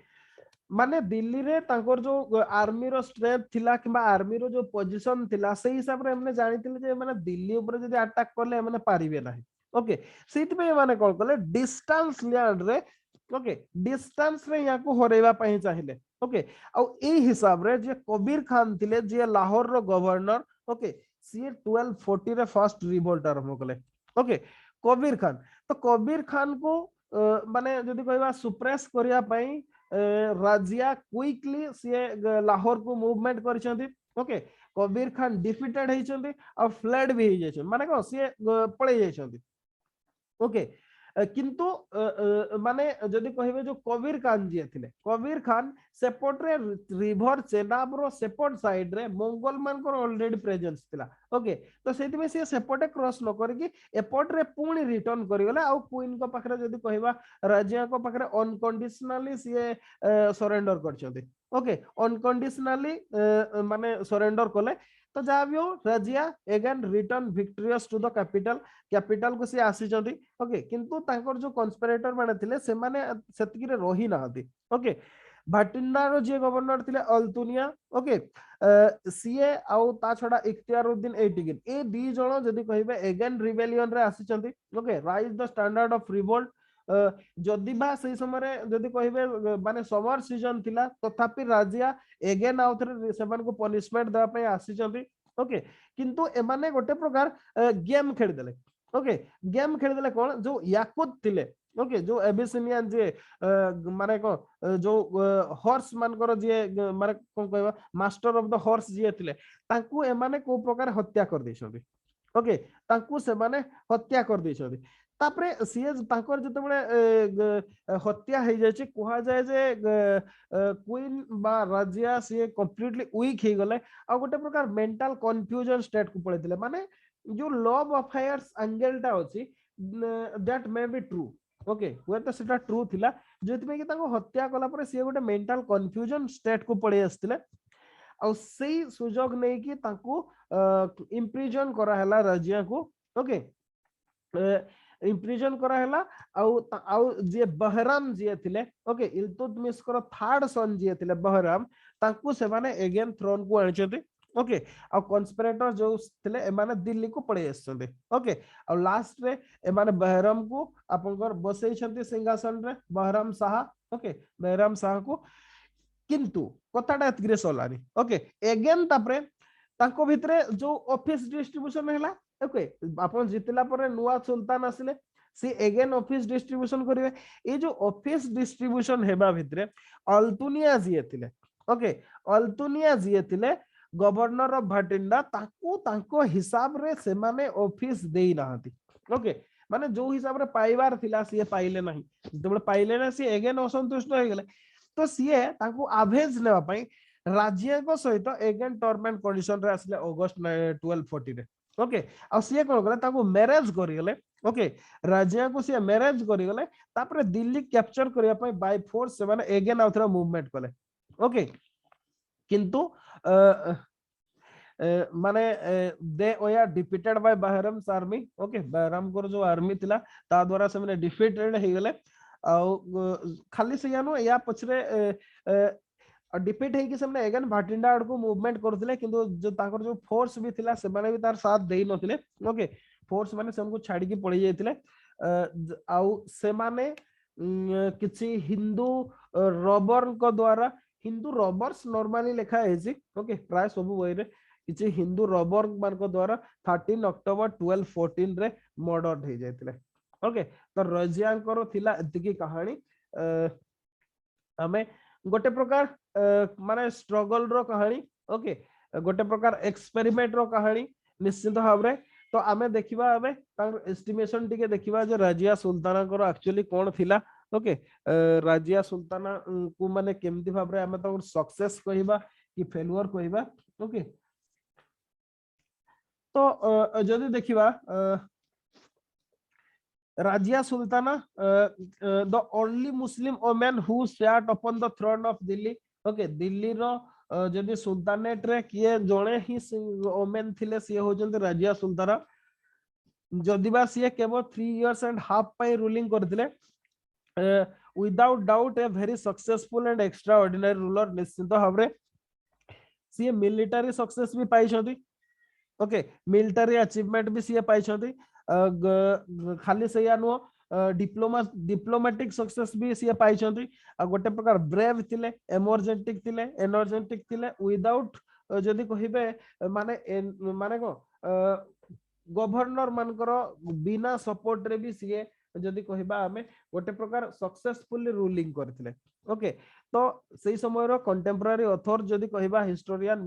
S1: माने दिल्ली रे तांकोर जो आर्मी रो स्ट्रेंथ थिला किबा आर्मी रो जो पोजीशन थिला सेही हिसाब रे हमने जानिथिले जे माने दिल्ली ऊपर जदी अटैक करले माने पारिबे नाही ओके सेति पे माने कोन करले डिस्टेंस लैंड रे ओके डिस्टेंस रे या को हरेबा पई चाहिले ओके आ ए हिसाब रे जे कबीर खान थिले जे लाहौर रो गवर्नर ओके सी 1240 रे फर्स्ट रिवोल्ट आरंभ कले ओके कबीर खान तो कबीर खान को माने जदी कहबा सुप्रेस करिया पई राजिया क्विकली से लाहौर को मूवमेंट करिसेंती ओके कबीर खान डिफीटेड हेचंती और फ्लड भी हे जायछन माने को से पळे जायछंती ओके किंतु माने जदी कहिबे जो कबीर खान जी थिले कबीर खान सेपोर्ट रे रिवर चेनाब रो सेपोर्ट साइड रे मंगोल मान को ऑलरेडी प्रेजेंस थिला ओके तो सेति में से सेपोर्ट क्रॉस न करके एपोर्ट रे पुणी रिटर्न करि गले आ क्वीन को पाखरे जदी कहिबा राजिया को पाखरे अनकंडीशनली से सरेंडर करछंती ओके अनकंडीशनली माने सरेंडर कले तो जहाँ भी हो Razia again return victorious to the capital को से आसी जंती ओके किंतु तांकर जो कन्स्पिरेटर माने थिले से माने सेतकी रे रही नाहती ओके भाटिंडा रो जे गवर्नर थिले अल्तुनिया ओके सीए आउ ता छडा इख्तियारुद्दीन एटिगिन ए दी जण जदी कहिबे अगेन रिबेलियन रे आसी जंती okay raise the standard of revolt जदि बा से समय जदि कहिबे माने समर सीजन थिला तथापि राजिया एगेन आउथरे सेमान को पनिशमेंट देबा पय आसी जंती ओके किंतु एमाने गोटे प्रकार गेम खेल देले ओके गेम खेल देले कोन जो याकुत थिले ओके जो एबिसिनियन जे माने को जो हॉर्स मान कर जे माने कोन कहबा मास्टर ऑफ द हॉर्स जे थिले तांकू एमाने को प्रकार हत्या कर दैछंती ओके तांकू से माने हत्या कर दैछंती तापरे सीए तांकर जतबेले हत्या हे जाय छै कोहा जाय जे क्वीन बा राजिया से कंप्लीटली वीक हे गले आ गोटे प्रकार मेंटल कंफ्यूजन स्टेट को पळेतिले माने जो लव अफेयर्स एंगल टा अछि that may be true okay वे तो सेटा ट्रू थिला जेति में कि ताको हत्या कला परे से गोटे मेंटल कंफ्यूजन स्टेट को पळे आस्तिले आ सेही सुजोग नै कि ताको इम्प्रिजन करा हला राजिया को ओके इम्प्रिजन करा हैला आउ जे बहराम जे थिले ओके इल्तुतमिश कर थर्ड सन जे थिले बहराम तांकु से माने अगेन थ्रोन को आनिचते ओके आ कॉन्स्पिरेटर जो थिले ए माने दिल्ली को पड़े आछते ओके आ लास्ट रे ए माने बहराम को आपनकर बसै छथि सिंहासन रे बहराम शाह ओके बहराम शाह को किंतु कथाटा एतग्रे सलानी ओके अगेन तापरे तांको भितरे जो ऑफिस डिस्ट्रीब्यूशन हैला ओके आपन जितला पर नुआ सुल्तान आसिले सी अगेन ऑफिस डिस्ट्रीब्यूशन करिवे ए जो ऑफिस डिस्ट्रीब्यूशन हेबा भितरे अल्तुनिया जिए थिले ओके अल्तुनिया जिए थिले गवर्नर ऑफ भटिंडा ताको तांको हिसाब रे से माने ऑफिस देई नाहंती ओके माने जो हिसाब रे पाइबार थिला सी पाइले नाही जबले पाइले ना सी अगेन असंतुष्ट हो गेले तो सीए तांको आभेज नेवा पई राज्य को सहित अगेन टर्म एंड कंडीशन रे आसले अगस्त 1240 रे ओके आ सीए कोन गले ताको मैरिज करि गले ओके राज्य को सीए मैरिज करि गले तापरे दिल्ली कैप्चर करिया पई बाय फोर्स से माने अगेन आउथरा मूवमेंट कले ओके किंतु माने दे ओया defeated by Bahram's army okay Bahram को जो आर्मी थिला ता द्वारा से माने डिफीटेड हे गले आ खाली से यानो या पछरे डिफीट है कि से माने अगेन भाटिंडा आड़ को मूवमेंट करथिले किंतु जो ताकर जो फोर्स भी थिला से माने भी तार साथ देई नथिले ओके फोर्स माने से हमको छाड़ी के पड़ी जायतिले आउ से माने किछि हिंदू रॉबर को द्वारा हिंदू रॉबर्स नॉर्मली लिखा है जी ओके प्राय सब वही रे किछि हिंदू रॉबर मान को द्वारा 13 अक्टोबर 1214 रे मर्डर हे जायतिले ओके तो रजियांकर थिला एतिकी कहानी हमें गोटे प्रकार माने स्ट्रगल रो कहानी ओके गोटे प्रकार एक्सपेरिमेंट रो कहानी निश्चित भाव रे तो आमे देखिबा आमे तार एस्टिमेशन टिके देखिबा जे राजिया सुल्ताना को एक्चुअली कोन थिला ओके राजिया सुल्ताना को माने केमती भाव रे आमे तो सक्सेस कहिबा कि फेल्युअर कहिबा ओके तो जदि देखिबा Rajia Sultana, the only Muslim woman who sat upon the throne of Delhi. Okay, Delhi रो जदि सुल्तानेट रे किए जणे ही वोमेन थिले सी होजंत राजिया सुल्ताना जदिबा सी केवल 3 years and half पई रूलिंग करथिले without doubt a very successful and extraordinary ruler निश्चित भाबरे सी मिलिटरी सक्सेस भी पाई छथि ओके मिलिटरी अचीवमेंट भी सी पाई छथि खाली से या नो डिप्लोमेटिक सक्सेस भी सी पाई छथि गोटे प्रकार ब्रेव थिले एनर्जेटिक थिले विदाउट जदी कहिबे माने को गवर्नर मानकर बिना सपोर्ट रे भी सी जदी कहिबा हमें गोटे प्रकार सक्सेसफुली रूलिंग करथिले ओके तो सही समय रो कंटेम्पररी ऑथर जदी कहिबा हिस्टोरियन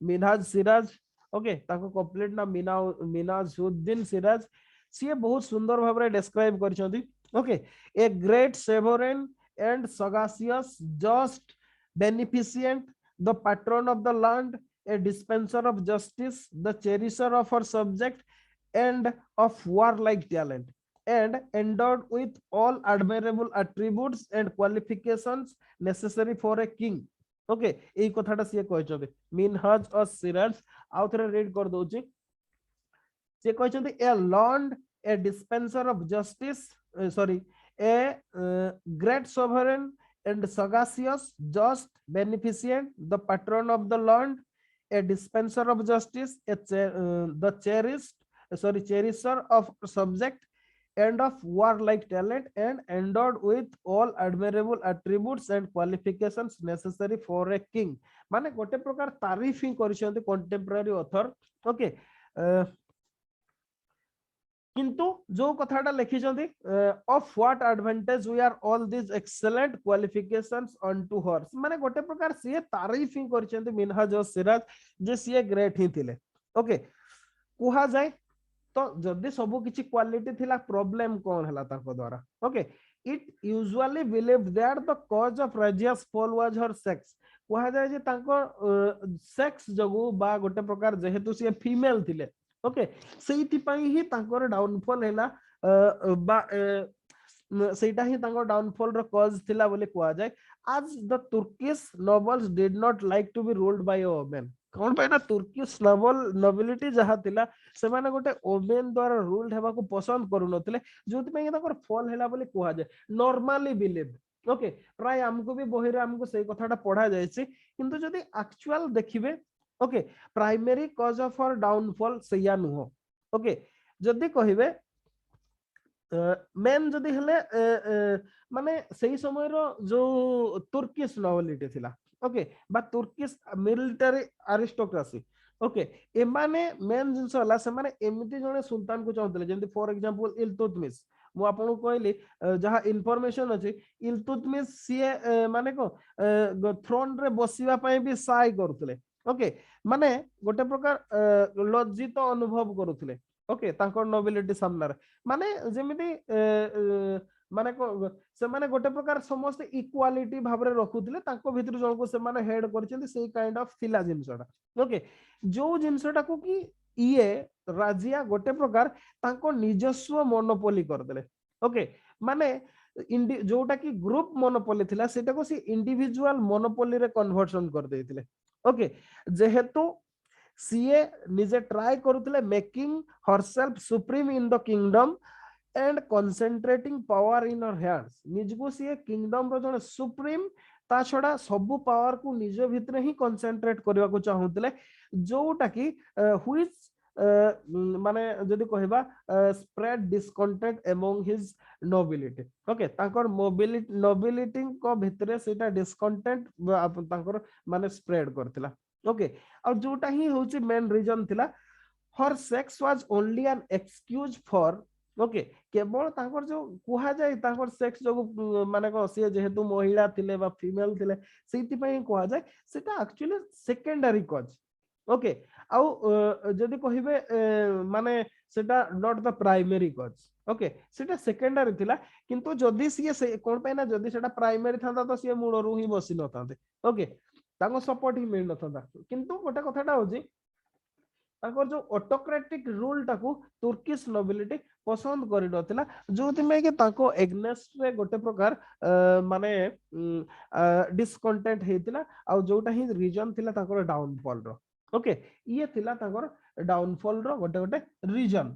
S1: मिनहाज सिराज ओके ताको कंप्लीट ना मिनाजुद्दीन सिराज सी बहुत सुंदर भाव रे डिस्क्राइब करछथि okay a great sovereign and sagacious just beneficent the patron of the land a dispenser of justice the cherisher of her subject and of warlike talent and endowed with all admirable attributes and qualifications necessary for a king okay एई कथाटा से कहछथि मिनहाज और सिराज आउ थरे read कर दोछि से कहछथि a lord a dispenser of justice sorry a great sovereign and sagacious just beneficent the patron of the land a dispenser of justice the cherisher of subject and of warlike talent and endowed with all admirable attributes and qualifications necessary for a king माने गोटे प्रकार तारीफ ही करिसेंते contemporary author okay किंतु जो कथाटा लिखिसेंते of what advantage we are all this excellent qualifications unto her माने गोटे प्रकार से तारीफ ही करिसेंते मिनहाज और सिराज जे से ग्रेट ही थिले ओके कुहा जाय तो जदी सब किछि क्वालिटी थिला प्रॉब्लम कोन हला ताको द्वारा okay it usually believed that the cause of Razia's fall was her sex कुहा जाय जे ताको सेक्स जगु बा गोटे प्रकार जेहेतु से फीमेल थिले ओके सेइति पई ही तांकर डाउनफॉल हैला बा सेटा ही तांकर डाउनफॉल रो कॉज थिला बोले कुआ जाय आज the Turkish nobles did not like to be ruled by a women कौन पे ना तुर्किश नोबिलिटी जहा थिला से माने गोटे ओमेन द्वारा रूल्ड हेबा को पसंद करू नथिले जोति पे ताकर फॉल हैला बोली कुहा जाय नॉर्मली बिलीव ओके प्राय हमको भी बहिरे हमको सही कथाटा पढ़ा जायछि किंतु जदी एक्चुअल देखिबे okay primary cause of our downfall सैया नुहो ओके जदी कहिबे मेन जदी हेले माने सही समय रो जो तुर्किश नोबिलिटी थिला ओके बा तुर्किश मिलिटरी अरिस्टोक्रेसी ओके एमाने मेन जिंस हला से माने एमिति जने सुल्तान को चाहतले जेंति फॉर एग्जांपल इल्तुतमिश मु आपन को कहली जहा इन्फॉर्मेशन अछि इल्तुतमिश सी माने को थ्रोन रे बसिबा पई भी साय करथले ओके माने गोटे प्रकार लज्जित अनुभव करूथले ओके तांकर नोबिलिटी सामना माने जेमिति माने से माने गोटे प्रकार समस्त इक्वालिटी भाबरे रखुथिले तांको भितर जणको से माने हेड करचंती सेही काइंड ऑफ थिला जिंसडा ओके जो जिंसडा को कि इए राजिया गोटे प्रकार तांको निजस्व मोनोपोली करदेले ओके माने जोटा कि ग्रुप मोनोपोली थिला सेटा को सी इंडिविजुअल मोनोपोली रे कन्वर्जन कर देथिले ओके जेहेतु सीए निजे ट्राई करूथिले making herself supreme in the kingdom and concentrating power in her hands निजको सी किंगडम रो जने सुप्रीम ता छडा सब पावर को निज भितरे ही कंसंट्रेट करबा को चाहुतले जोटा कि व्हिच माने जदी कहबा spread discontent among his nobility okay तांकर नोबिलिटी को भितरे सेटा डिस्कंटेंट तांकर माने स्प्रेड करथिला ओके और जोटा ही होची मेन रीजन थिला her sex was only an excuse for okay केवल तांकर जो कुहा जाय तांकर सेक्स जो माने को से जेहेतु महिला थिले बा फीमेल थिले सेति पई कुहा जाय सेटा एक्चुअली सेकेंडरी कॉज ओके आउ जदी कहिबे माने सेटा not the primary cause okay सेटा सेकेंडरी थिला किंतु जदी से कोन पे ना जदी सेटा प्राइमरी थांदा तो से मूळरू ही बसी न थांते ओके तांको सपोर्ट ही मिल न थांदा किंतु गोटे कथाटा होजी तांकर जो ऑटोक्रेटिक रूल टाकू तुर्किश नोबिलिटी पसंद करि नथिला जोति में के तांको एग्नेस्ट रे गोटे प्रकार माने डिस्कंटेंट हेतिला आ जोटा ही रीजन थिला तांकर डाउनफॉल रो ओके ये थिला तांकर डाउनफॉल रो गोटे गोटे रीजन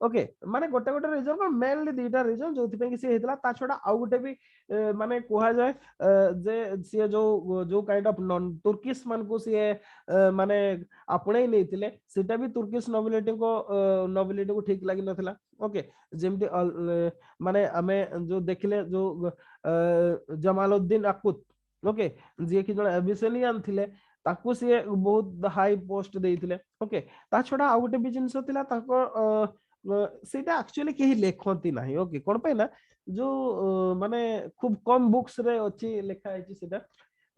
S1: ओके माने गोटे गोटे रीजन को मेनली दीटा रीजन जोथि पे कि से हेतला ता छोडा आउ गोटे भी माने कुहा जाय जे से जो काइंड ऑफ नॉन तुर्किश मान को से माने आपणे नैतिले सेटा भी तुर्किश नोबिलिटी को ठीक लागि नथला ओके जेमति माने हमें जो देखिले जो जमालुद्दीन अकुत ओके जे कि जण एबिसिनियन थिले ताकू से बहुत हाई पोस्ट देइथिले ओके ता छोडा आउ गोटे भी जिंस थिला ताको सेटा एक्चुअली केही लेखंती नाही ओके कोन पे ना जो माने खूब कम बुक्स रे अछि लेखा आइछि सेटा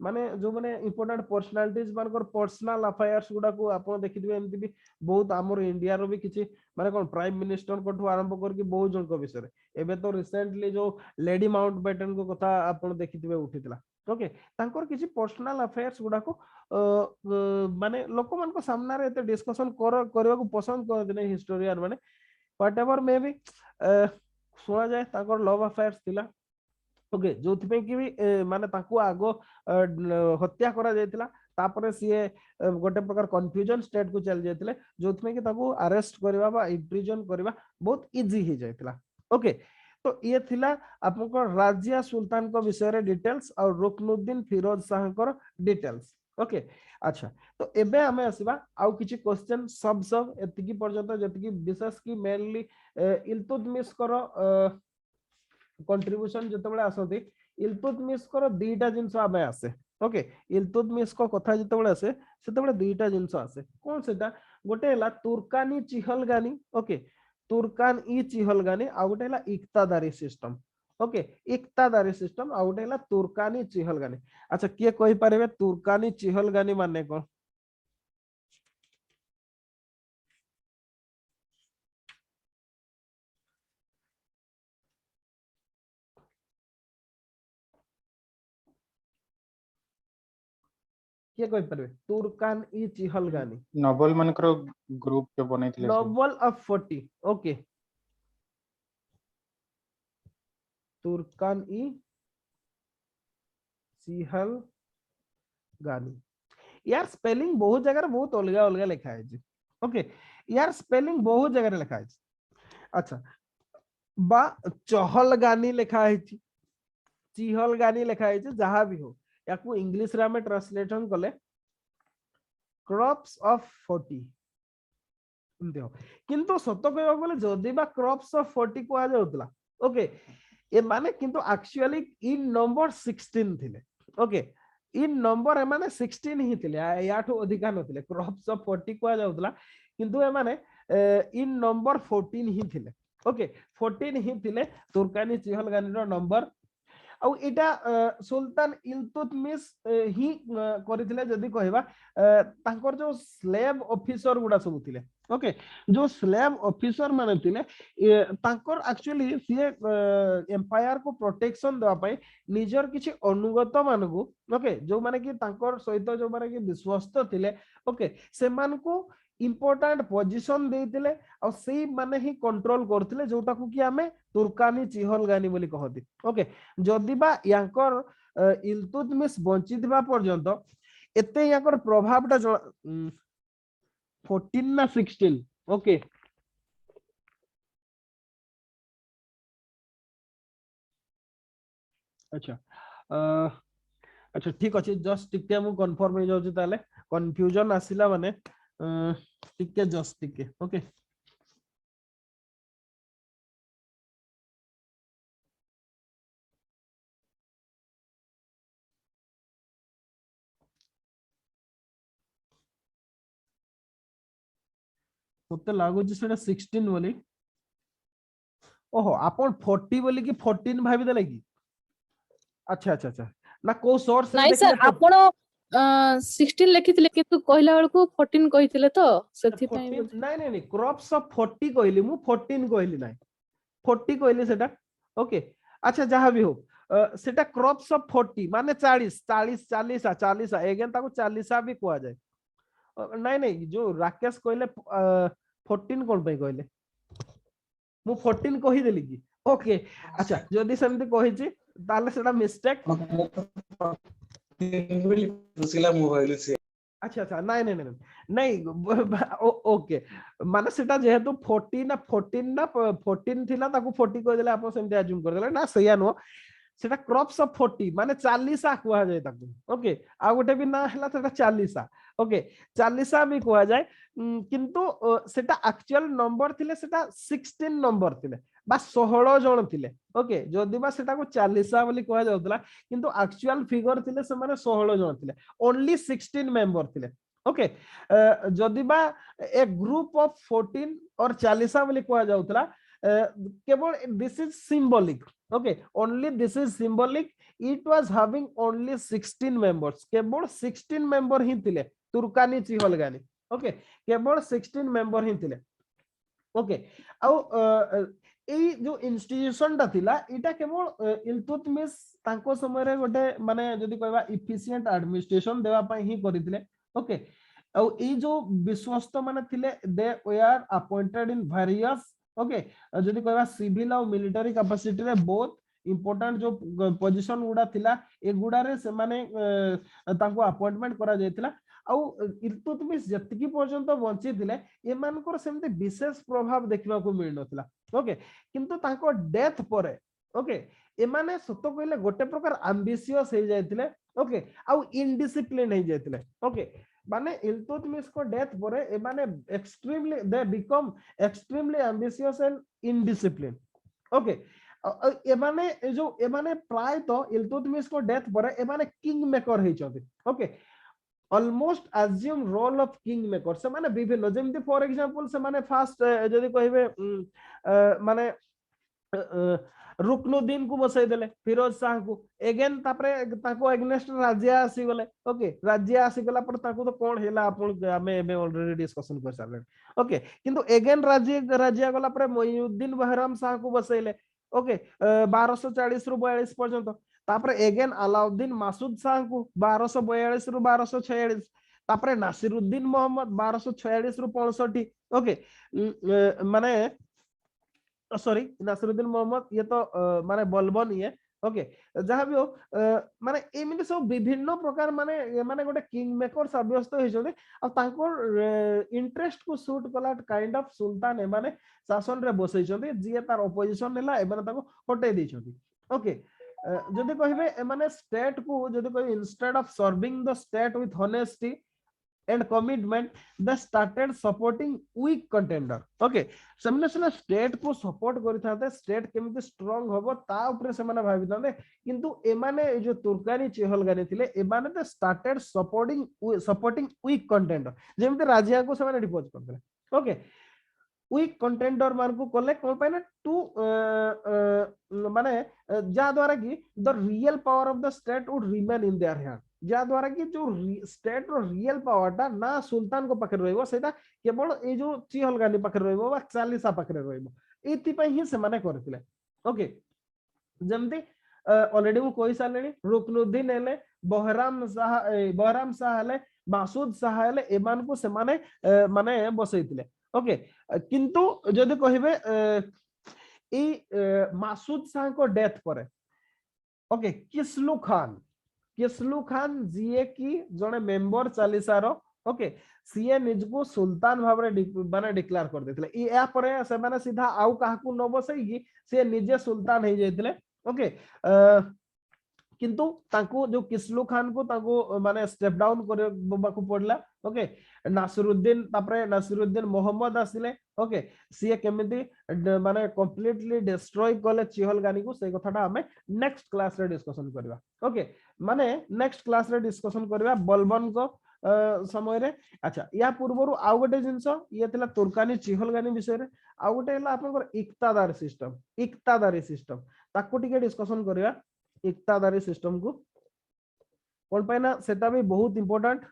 S1: माने जो माने इंपोर्टेंट पर्सनालिटीज मानकर पर्सनल अफेयर्स गुडा को आपण देखिदिबे एमति भी बहुत हमर इंडिया रो भी किछि माने कोन प्राइम मिनिस्टर को आरंभ करके बहुत जन को विषय एबे तो रिसेंटली जो लेडी माउंटबेटन को कथा आपण देखिदिबे उठितला ओके तांकर किछि पर्सनल अफेयर्स गुडा को माने लोक मान को सामना रे एते डिस्कशन करबा को पसंद कर देने हिस्टोरियन माने व्हाटएवर मे बी सुना जाए ताकर लव अफेयर्स थिला ओके जोथि पे कि भी माने ताकू आगो हत्या करा जायतिला तापरे सीए गोटे प्रकार कंफ्यूजन स्टेट को चल जायतिले जोथि में कि ताकू अरेस्ट करबा बा इम्प्रिजन करबा बहुत इजी ही जायतिला ओके तो ये थिला आपनको राजिया सुल्तान को विषय रे डिटेल्स और रुकनुद्दीन फिरोज शाह को डिटेल्स ओके अच्छा तो एबे हमें आसीबा आउ किछि क्वेश्चन सब एतिकी पर्यंत जतिकी विशेष की मेनली इल्तुतमिश करो कंट्रीब्यूशन जतबेले आसती इल्तुतमिश करो दीटा जिंस आमे आसे ओके इल्तुतमिश को कथा जतबेले आसे सेतबेले दीटा जिंस आसे कोन सेटा गोटे हला तुर्कानी चिहलगानी ओके तुर्कान ई चिहलगानी आ गोटे हला इक्तादारी सिस्टम ओके इक्तादारी सिस्टम आ गोटे हला तुर्कानी चिहलगानी अच्छा किए कहि पारेबे तुर्कानी चिहलगानी माने कोन किए कहि पारेबे तुर्कान ई चिहलगानी
S2: नोबल मनकर ग्रुप के बनैथिले
S1: नोबल ऑफ 40 ओके तुर्कान ई चिहलगानी यार स्पेलिंग बहुत जगह बहुत अलग अलग लिखा है ओके यार स्पेलिंग बहुत जगह लिखा है अच्छा बा चहलगानी लिखा है चिहलगानी लिखा है जहां भी हो या को इंग्लिश रे हम ट्रांसलेशन कले क्रॉप्स ऑफ 40 एमती हो किंतु सत कहबा बोले जदी बा क्रॉप्स ऑफ 40 को आ जाउतला ओके ए माने किंतु एक्चुअली इन नंबर 16 थिले ओके इन नंबर ए माने 16 ही थिले याठो अधिका नथिले क्रॉप्स ऑफ 40 को आ जाउतला किंतु ए माने इन नंबर 14 ही थिले ओके 14 ही थिले तुर्कानी चिहलगानी रो नंबर आउ इटा सुल्तान इल्तुतमिश ही करथिले जदी कहबा तांकर जो स्लेव ऑफिसर गुडा सब थिले ओके जो स्लेव ऑफिसर माने थिले तांकर एक्चुअली से एम्पायर को प्रोटेक्शन देवा पई निजर किछि अनुगत मानकु ओके जो माने कि तांकर सहित जो माने कि विश्वस्त थिले ओके से मान को इंपोर्टेंट पोजीशन देइतिले और सेही माने ही कंट्रोल करथिले जोटा को कि हमें तुर्कानी चिहलगानी बोली कहती ओके जदि बा यांकर इल्तुतमिश बंचितबा पर्यंत एते यांकर प्रभावटा 14 ना 16 ओके अच्छा अच्छा ठीक अछि जस्ट टिके हम कंफर्म हो जाउची ताले कंफ्यूजन आसिला माने टिके जस्ट टिके ओके मते लागुची सेटा 16 बोली ओहो आपण 40 बोली कि 14 भाबी देले कि अच्छा अच्छा अच्छा ना को सोर्स
S3: नाही सर आपण 16 लिखितले किंतु कहला बेल को 14 कहितले तो सेथि पई
S1: नहीं नहीं नहीं क्रॉप्स ऑफ 40 कहली मु 14 कहली नाही 40 कहली सेटा ओके अच्छा जहां भी हो सेटा क्रॉप्स ऑफ 40 माने 40 40 40 40 अगेन ताको 40 भी कोआ जाए नहीं नहीं जो राकेश कहले 14 कोन पे कहले मु 14 कहि देली कि ओके अच्छा जदी सेमती कहिची ताले सेटा मिस्टेक अच्छा अच्छा नहीं नहीं नहीं नहीं ओके माने सेटा जेहेतु 40 ना 14 थिला ताको 40 कह देले आपन सेमती अज्यूम कर देले ना सया नो सेटा क्रॉप्स ऑफ 40 माने 40 कुआ जाय ताको ओके आ गोटे भी ना हला सेटा 40 ओके 40 भी कुआ जाय किंतु सेटा एक्चुअल नंबर थिले सेटा 16 नंबर थिले बा 16 जण थिले ओके जदी बा सेटा को 40 बोली कहा जाउतला किंतु एक्चुअल फिगर थिले से माने 16 जण थिले ओनली 16 मेंबर थिले ओके जदी बा ए ग्रुप ऑफ 14 और 40 बोली कहा जाउतला केवल this is symbolic okay only this is symbolic it was having only 16 members केवल 16 मेंबर ही थिले तुर्कानी चिहलगानी ओके केवल 16 मेंबर ही थिले ओके आ एई जो इंस्टीट्यूशन ता थिला इटा केवल इल्तुतमिश तांको समय रे गोटे माने जदी कहबा इफिशिएंट एडमिनिस्ट्रेशन देवा पई ही करितले ओके आ एई जो विश्वस्त माने थिले दे वर अपॉइंटेड इन वेरियस ओके जदी कहबा सिविल और मिलिटरी कैपेसिटी रे बोथ इंपोर्टेंट जो पोजीशन गुडा थिला ए गुडा रे से माने तांको अपॉइंटमेंट करा जायतिला आउ इल्तुतमिश जतिकी पर्यंत बंची थिले एमानकर सेमते विशेष प्रभाव देखिबा को मिल नथिला ओके किंतु तांको डेथ परे ओके एमाने सत कहले गोटे प्रकार एम्बिशियस हे जायतिले ओके आउ इनडिसिप्लिन हे जायतिले ओके माने इल्तुतमिश को डेथ परे एमाने extremely they become extremely ambitious and indiscipline okay एमाने जो एमाने प्राय तो इल्तुतमिश को डेथ परे एमाने किंग मेकर हे छथि okay almost assume role of king maker से माने विभिन्न जेमति फॉर एग्जांपल से माने फास्ट जदी कहबे माने रुकनुद्दीन को बसै देले फिरोज शाह को अगेन तापरे ताको एग्नेस्ट राज्य आसी गले ओके राज्य आसी गला पर ताको तो कोन हेला आपण हमें ऑलरेडी डिस्कशन कर सारले ओके किंतु अगेन राज्य गला पर मोइनुद्दीन बहराम शाह को बसैले ओके 1240 रु 42 पर्यंत तापरे अगेन अलाउद्दीन मासूद शाह को 1242 रु 1246 तापरे नासिरुद्दीन मोहम्मद 1246 रु 65 ओके माने सॉरी नासिरुद्दीन मोहम्मद ये तो माने बलबन ये ओके जहाँ भी हो माने एमिति सब विभिन्न प्रकार माने माने गोटे किंग मेकर साब्यस्त होइछोदे आ तांकर इंटरेस्ट को सूट कला काइंड ऑफ सुल्तान ए माने शासन रे बसैछोदे जे तार अपोजिशन नेला एमाने ताको हटै दैछोदे ओके जदि कहिबे एमाने स्टेट को जदि कहि instead of serving the state with honesty and commitment they started supporting weak contender okay semane sena state को support करिथाते state केमिति strong होबो ता ऊपर से माने भाबिथाते किंतु एमाने जो तुर्कानी चेहलगानी थिले एमाने ते started supporting weak contender जेमिति राजिया को से माने डिपोज करथले ओके weak contender मान को कले कोन पाइना टू माने जा द्वारा कि the real power of the state would remain in their hand जा द्वारा कि जो स्टेट रो रियल पावरटा ना सुल्तान को पाखे रहइबो सेटा केवल ए जो चिहलगानी पाखे रहइबो बा चालीसा पाखे रहइबो एति पई ही से माने करथिले ओके जेमति ऑलरेडी वो कोई सालेनी रुकनुद्दीन एले बहराम शाह एले मासूद शाह एले एमान को से माने माने बसैतिले ओके किंतु जदि कहिबे ए मासूद शाह को डेथ परे ओके किस्लू खान जीए की जने मेंबर चालीसा रो ओके सीए निजको सुल्तान भाबरे माने डिक्लेयर कर देथिले ई या परे से माने सीधा आउ काहाकू न बसैगी से निजे सुल्तान हे जैतिले ओके किंतु तांको जो किस्लू खान को तांको माने स्टेप डाउन करे बाकू पड़ला ओके नासिरुद्दीन मोहम्मद आसिले ओके सीए केमिति माने कंप्लीटली डिस्ट्रॉय कले चिहलगानी को से कथाटा हमें नेक्स्ट क्लास रे डिस्कशन करबा ओके माने नेक्स्ट क्लास रे डिस्कशन करबा बलबन को समय रे अच्छा या पूर्वरु आउ गोटे जिंस ये थिला तुर्कानी चिहलगानी विषय रे आउ गोटे हला आपनकर इक्तादारी सिस्टम ताको टिके डिस्कशन करबा इक्तादारी सिस्टम को कोन पाइना सेटा भी बहुत इंपोर्टेंट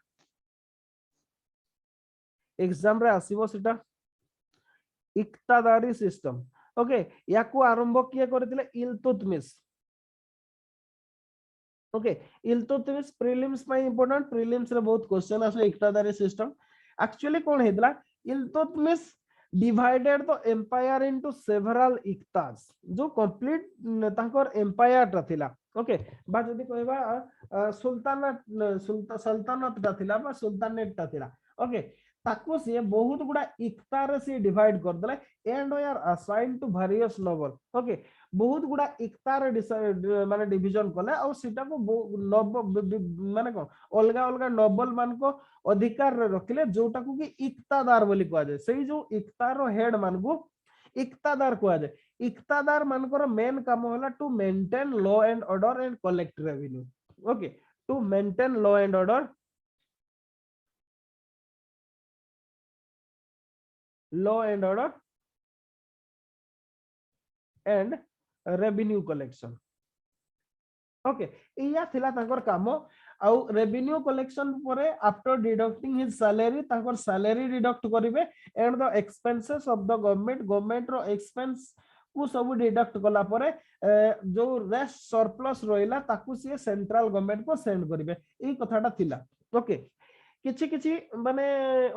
S1: एग्जाम रे आसीबो सेटा इक्तादारी सिस्टम ओके याकू आरंभ किए करथिले इल्तुतमिश ओके इल्तुतमिश प्रीलिम्स पाई इंपोर्टेंट प्रीलिम्स रे बहुत क्वेश्चन आसे इक्तादारी सिस्टम एक्चुअली कोन हेदला Iltutmish divided the empire into several iktas जो कंप्लीट तांकर एम्पायर ता थिला ओके बा जदी कहबा सुल्तानत ता थिला बा सुल्तानेट ता थिला ओके ताको से बहुत गुडा इक्ता रे से डिवाइड कर देले and are assign to various noble okay बहुत गुडा इक्ता रे माने डिवीजन कले और सीटा को माने को अलगा अलगा नोबल मान को अधिकार रे रखले जोटा को कि इक्तादार बोली कहा जाय सेही जो इक्तार रो हेड मान को इक्तादार कहा जाय इक्तादार मान को मेन काम होला to maintain law and order and collect revenue okay to maintain law and order and revenue collection okay इया थिला तांकर काम आउ रेवेन्यू कलेक्शन परे आफ्टर डिडक्टिंग हिज सैलरी तांकर सैलरी डिडक्ट करिवे and the expenses of the government रो expense को सब डिडक्ट कला परे जो रेस्ट सरप्लस रोइला ताकू से सेंट्रल गवर्नमेंट को सेंड करिवे ई कथाटा थिला ओके किछि किछि माने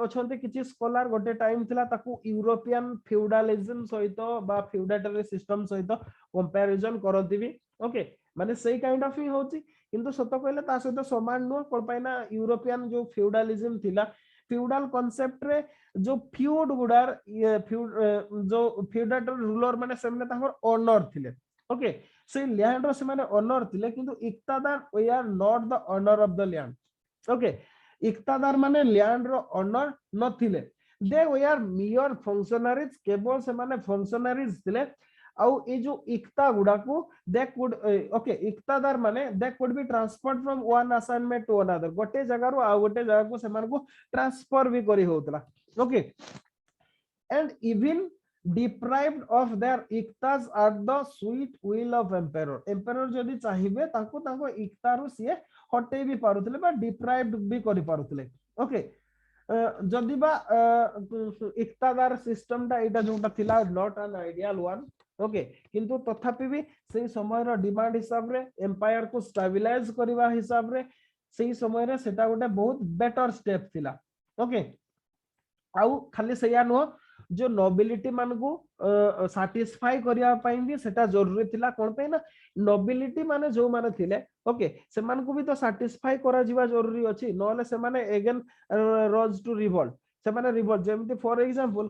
S1: अछंते किछि स्कॉलर गोटे टाइम थिला ताकू यूरोपियन फ्यूडलिज्म सहित बा फ्यूडेटरी सिस्टम सहित कंपैरिजन करदिबी ओके माने सेही काइंड ऑफ ही होची किंतु सत कहले ता सहित समान नो कोन पाइना यूरोपियन जो फ्यूडलिज्म थिला फ्यूडल कांसेप्ट रे जो फ्यूड गुडार जो फ्यूडेटर रूलर माने सेमने ताकर ओनर थिले ओके से लैंड रो से माने ओनर थिले किंतु इक्तादार we are not the owner of the land okay इक्तादार माने लैंड रो ओनर नथिले they we are mere functionaries केवल से माने फंक्शनरीज थिले आउ ए जो इक्ता गुडा को दे कुड ओके इक्तादार माने they could be transferred from one assignment to another गोटे जगह रो आ गोटे जगह को से माने को ट्रांसफर भी करी होतला okay and even deprived of their iktas at the sweet will of emperor जदी चाहिबे ताको ताको इक्तारु सिए हटे भी पारुतले बा डिप्राइव्ड भी करि पारुतले ओके जदी बा इक्तादार सिस्टम ता एटा जोटा थिला not an ideal one okay किंतु तथापि भी सेही समय रो डिमांड हिसाब रे एम्पायर को स्टेबलाइज करबा हिसाब रे सेही समय रे सेटा गोटे बहुत बेटर स्टेप थिला ओके आउ खाली सेया नो जो नोबिलिटी मान को साटिस्फाई करिया पई भी सेटा जरूरी थिला कोन पे ना नोबिलिटी माने जो माने थिले ओके से मान को भी तो साटिस्फाई करा जीवा जरूरी अछि नले से माने अगेन रोज टू रिवोल्ट से माने रिवोल्ट जेमति फॉर एग्जांपल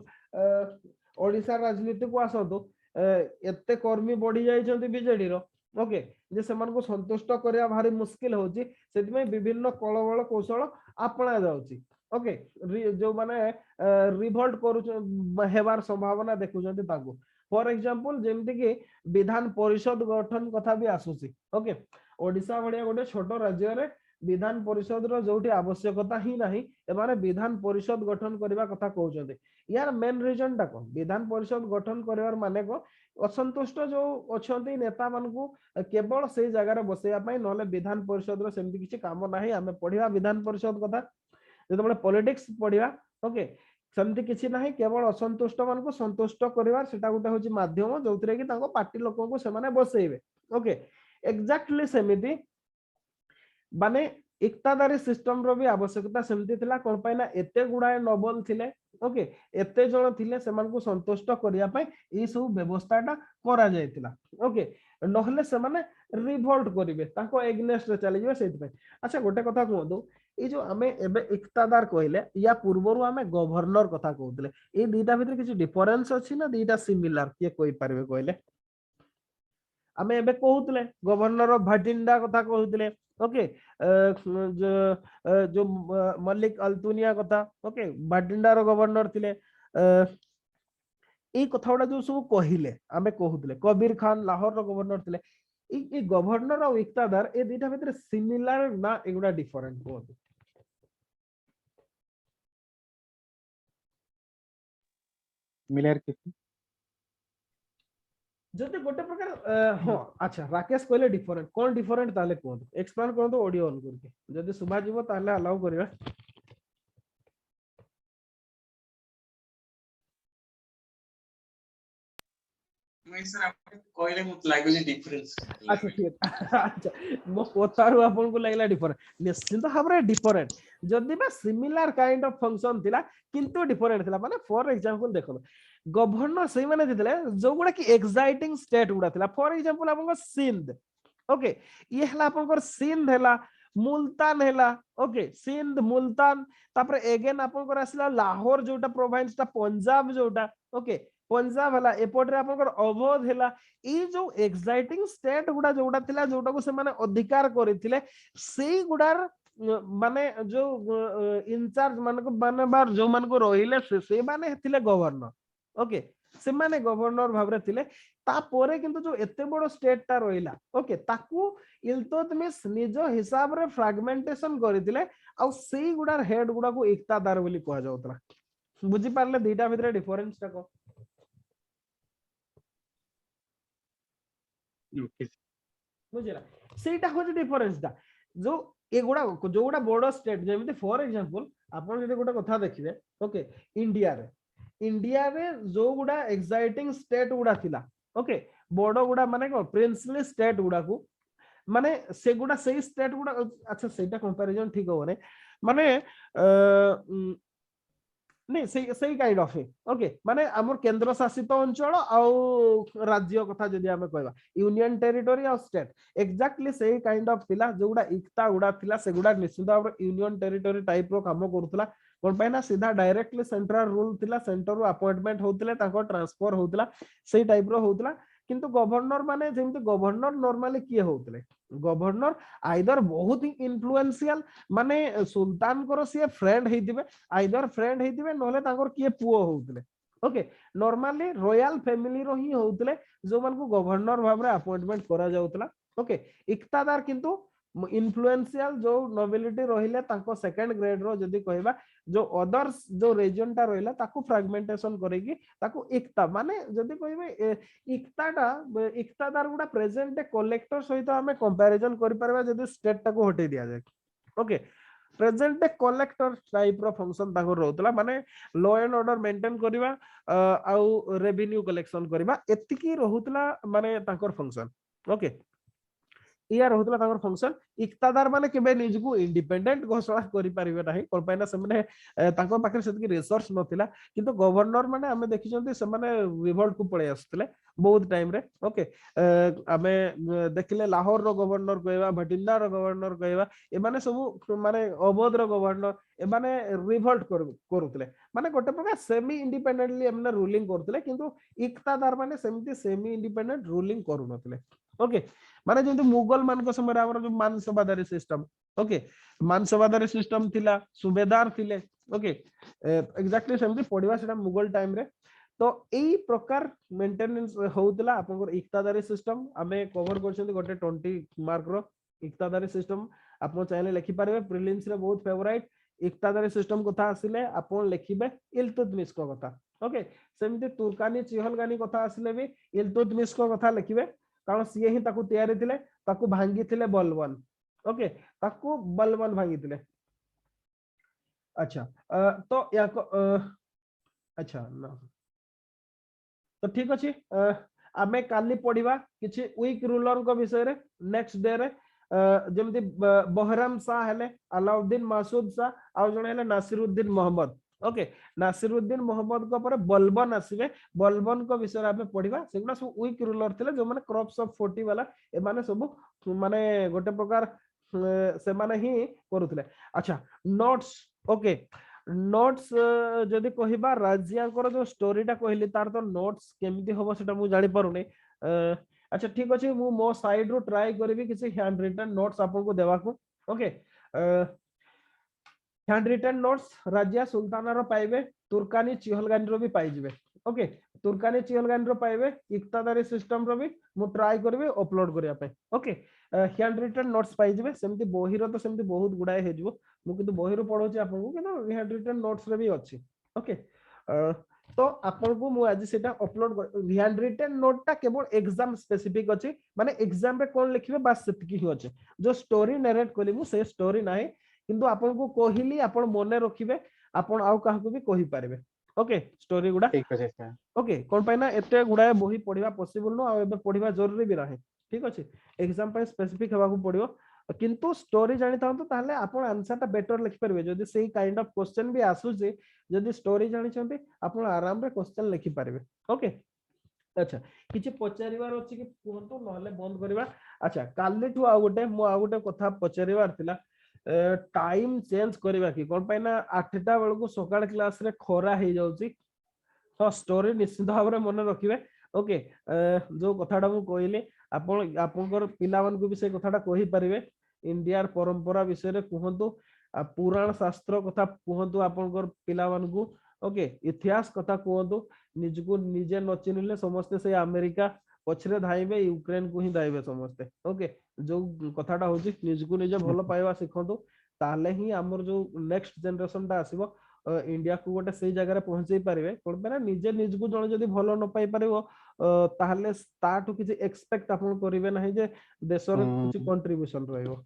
S1: ओडिसा राजनीति को आसतो एते कर्मी बढ़ी जाइछन्ति बीजेडी रो ओके जे समान को संतुष्ट करिया भारी मुश्किल होची सेति में विभिन्न कलबल कौशल अपना जाउची ओके जो माने रिवोल्ट करू हेबार संभावना देखुचन्ति ताको फॉर एग्जांपल जेमति कि विधान परिषद गठन कथा भी आसुची ओके ओडिसा भलिया गोटे छोट राज्य रे विधान परिषद रो जोटी आवश्यकता ही नाही एमाने विधान परिषद गठन करबा कथा कहउचन्ति यार मेन रीजन टा को विधान परिषद गठन करबार माने को असंतुष्ट जो अछन्ति नेता मान को केवल से जगह रे बसेया पई नले विधान परिषद रो सेमति किछि काम नाही हमें पढिया विधान परिषद कथा जेतबेले पॉलिटिक्स पढिया ओके सेमति किछि नाही केवल असंतुष्ट मान को संतुष्ट करबार सेटा गोटे होची माध्यम जोतरे कि ताको पार्टी लोकन को से माने बसेइबे ओके एग्जैक्टली सेमिति माने इक्तादारी सिस्टम रो भी आवश्यकता सेमति थिला कोन पाइना एते गुडाए नोबल थिले ओके एते जण थिले सेमान को संतुष्ट करिया पई ई सब व्यवस्थाटा करा जायतिला ओके नहले से माने रिवोल्ट करिवे ताको एग्नेस्ट रे चली जेबे सेति पई अच्छा गोटे कथा कहदो ई जो हमें एबे इक्तादार कहले या पूर्वरु हमें गवर्नर कथा कहउतले ई दीटा भीतर किछि डिफरेंस अछि ना दीटा सिमिलर के कोइ परबे कहले हमें एबे कहउतले गवर्नर ऑफ भटिंडा कथा कहउतले ओके जो मलिक अल्तुनिया कथा ओके भटिंडा रो गवर्नर थिले ए कथाडा जो सब कहिले हमें कहउतले कबीर खान लाहौर रो गवर्नर थिले ई गवर्नर और इक्तादार ए दीटा भीतर सिमिलर ना एगुडा डिफरेंट होत
S2: मिलर किसी
S1: जदि गोटे प्रकार हाँ अच्छा राकेश कहले डिफरेंट कोन डिफरेंट ताले कोन एक्सप्लेन कर दो ऑडियो ऑन करके जदि सुबह जीवो ताले अलाउ करिवा
S4: मैं सर आपको कहले मत लागो जे डिफरेंस
S1: अच्छा ठीक अच्छा मो कोतारु आपन को लागला डिफरेंट निश्चित भाबरे डिफरेंट जदि बा सिमिलर काइंड ऑफ फंक्शन थिला किंतु डिफरेंट थिला माने फॉर एग्जांपल देखो गवर्नर सही माने दिले जो गुडा की एक्साइटिंग स्टेट गुडा थिला फॉर एग्जांपल आपन को सिंध ओके ये हला आपन को सिंध हला मुल्तान हला ओके सिंध मुल्तान तापर अगेन आपन को आसला लाहौर जोटा प्रोविंस ता पंजाब जोटा ओके पंजाब हला एपोर्ट रे आपन को अवध हला ई जो एक्साइटिंग स्टेट गुडा जोटा थिला जोटा को से माने अधिकार करिथिले सेही गुडार माने जो इंचार्ज मान को माने बार जो मान को रहिले से माने थिले गवर्नर ओके से माने गवर्नर भाबरे थिले ता पोरे किंतु जो एते बडो स्टेट ता रहिला ओके ताकू इल्तुतमिश निजो हिसाब रे फ्रैगमेंटेशन करिथिले आ सेही गुडार हेड गुडा को इक्तादार बोली कहा जाउतला बुझी पारले दीटा भितरे डिफरेंस ता को बुझिला सेटा हो डिफरेंस ता जो एगुडा जो गुडा बडो स्टेट जेमिति फॉर एग्जांपल आपण जदि गोटा कथा देखिबे ओके इंडिया रे जो गुडा एक्साइटिंग स्टेट गुडा थिला ओके बडो गुडा माने को प्रिंसली स्टेट गुडा को माने से गुडा सही स्टेट गुडा अच्छा सेटा कंपैरिजन ठीक हो ने माने नहीं सही काइंड ऑफ ओके माने हमर केंद्र शासित अंचल आ राज्य कथा जदि हमें कहबा यूनियन टेरिटरी और स्टेट एग्जैक्टली सही काइंड ऑफ थिला जो गुडा इक्ता गुडा थिला से गुडा निश्चित भाव यूनियन टेरिटरी टाइप रो काम करथला कोन पाइना सीधा डायरेक्टली सेंट्रल रूल थिला सेंटर रो अपॉइंटमेंट होतले ताको ट्रांसफर होतला सही टाइप रो होतला किंतु गवर्नर माने जेमति गवर्नर नॉर्मली किए होतले गवर्नर आइदर बहुत ही इन्फ्लुएंशियल माने सुल्तान को से फ्रेंड हेतिबे आइदर फ्रेंड हेतिबे नहले तांकर किए पुओ होतले ओके नॉर्मली रॉयल फैमिली रो ही होतले जो मन को गवर्नर भाबरे अपॉइंटमेंट करा जाउतला ओके इक्तादार किंतु इन्फ्लुएंशियल जो नोबिलिटी रहिले ताको सेकंड ग्रेड रो जदी कहबा जो अदर्स जो रीजन टा रहिला ताको फ्रैगमेंटेशन करेगी ताको एकता माने जदी कहबे एकताटा एकतादार गुडा प्रेजेंट कलेक्टर सहित हमें कंपैरिजन करि परबा जदी स्टेट टाको हटे दिया जाय ओके प्रेजेंट कलेक्टर टाइप रो फंक्शन ताको रहतला माने लॉ एंड ऑर्डर मेंटेन करबा आउ रेवेन्यू कलेक्शन करबा एतिकी रहतला माने ताकर फंक्शन ओके या रहउतला ताकर फंक्शन इक्तादार माने केबे निजकु इंडिपेंडेंट घोषणा करि परिबे नाही कोन पाइना से माने ताकर पाखे सेतकी रिसोर्स नथिला किंतु गवर्नर माने हमें देखि जंती से माने रिवोल्ट को पळे आस्तले बहुत टाइम रे ओके आमे देखले लाहौर रो गवर्नर कहवा भटिंडा रो गवर्नर कहवा ए माने सब माने अवध रो गवर्नर ए माने रिवोल्ट करूतले माने गोटे प्रकार सेमी इंडिपेंडेंटली एमने रूलिंग करतले किंतु इक्तादार माने सेमती सेमी इंडिपेंडेंट रूलिंग करू नतले ओके माने जेंति मुगल मान को समय हमर जो मानसभादारी सिस्टम ओके मानसभादारी सिस्टम थिला सुबेदार थिले ओके एग्जैक्टली सेमती पढिबा सेटा मुगल टाइम रे तो एई प्रकार मेंटेनेंस होउतला आपनकर इक्तादारी सिस्टम हमें कवर करछन गोटे 20 मार्क रो इक्तादारी सिस्टम आपन चाहे लिखि पारबे प्रीलिम्स रे बहुत फेवरेट इक्तादारी सिस्टम कथा आसिले आपन लिखिबे इल्तुतमिश को कथा ओके सेमती तुर्कानी चिहलगानी कथा आसिले भी इल्तुतमिश को कथा लिखिबे कारण सीए ही ताकू तैयारी थिले ताकू भांगी थिले बलबन ओके ताकू बलबन भांगी थिले अच्छा तो या अच्छा ना तो ठीक अछि आमे काली पढिबा किछि वीक रूलर को विषय रे नेक्स्ट डे रे जेमति बहराम शाह हेले अलाउद्दीन मासूद शाह आ जणे हेले नासिरुद्दीन मोहम्मद ओके नासिरुद्दीन मोहम्मद को पर बलबन आसीबे बलबन को विषय रे पढिबा सेगुना सब वीक रूलर थिले जो माने क्रॉप्स ऑफ 40 वाला ए माने सब माने गोटे प्रकार से माने ही करूथले अच्छा नोट्स ओके नोट्स जदि कहिबा राज्यांकर जो स्टोरीटा कहली तार तो नोट्स केमिति होबो सेटा मु जानि परुनी अच्छा ठीक अछि मु मो साइड रो ट्राई करबी किछि हैंड रिटन नोट्स आपन को देवा को ओके हैंड रिटन नोट्स राज्य सुल्ताना रो पाइबे तुर्कानी चिहलगानी रो भी पाइ जिवे ओके तुर्कानी चिहलगानी रो पाइबे इक्तादारी सिस्टम रो भी मु ट्राई करबी अपलोड करिया पे ओके हैंड रिटन नोट्स पाइ जिवे सेमति बोही रो तो सेमति बहुत गुडाय हे जिवो मु किंतु बोही रो पढोची आपन को किंतु हैंड रिटन नोट्स रे भी अछि ओके तो आपन को मु आज सेटा अपलोड हैंड रिटन नोट ता केवल एग्जाम स्पेसिफिक अछि माने एग्जाम रे कोन लिखिबे बस सेतकी ही अछि जो स्टोरी नरेट कोली मु से स्टोरी नाही किंतु आपन को कोहिली आपन मने रखिबे आपन आउ काहा को भी कहि पारबे ओके स्टोरी गुडा
S2: ठीक अछि सर
S1: ओके कोन पाइना एते गुडा बही पढिबा पॉसिबल नो आ एबे पढिबा जरूरी भी नाही ठीक अछि एग्जाम पे स्पेसिफिक हेबा को पडियो किंतु स्टोरी जानि तांतो ताहले आपन आंसर ता बेटर लिखि परबे जदी सेही काइंड ऑफ क्वेश्चन भी आसु जे जदी स्टोरी जानि छथि आपन आराम रे क्वेश्चन लिखि परबे ओके अच्छा किछि पचारिवार अछि कि कोहतो नहले बंद करबा अच्छा काली ठु आ गोटे मु आ गोटे कथा पचारिवार थिला टाइम चेंज करबा कि कोन पाइना 8टा बेल को सकाळ क्लास रे खरा हे जाउची तो स्टोरी निश्चित भाव रे मन रखिबे ओके जो कथाटा मु कहली आपण आपनकर पिलावन को भी से कथाटा कहि परिबे इंडिया परंपरा विषय रे कहंतु पुराण शास्त्र कथा कहंतु आपनकर पिलावन को ओके इतिहास कथा कहंतु निजको निजे न चिनिले समस्त से अमेरिका पछरे धाइबे यूक्रेन को ही धाइबे समस्त ओके जो कथाटा होची निजको निजे भलो पाइबा सिखंतु ताले ही हमर जो नेक्स्ट जनरेशन ता आसीबो इंडिया को गोटे से जगह रे पहुंचै पारिबे कोन पे ना निजे निजको जण जदी भलो न पाइ पारिबो ताहले ताटू किछि एक्सपेक्ट आपन करिवे नाही जे देशर किछि कंट्रीब्यूशन रहइबो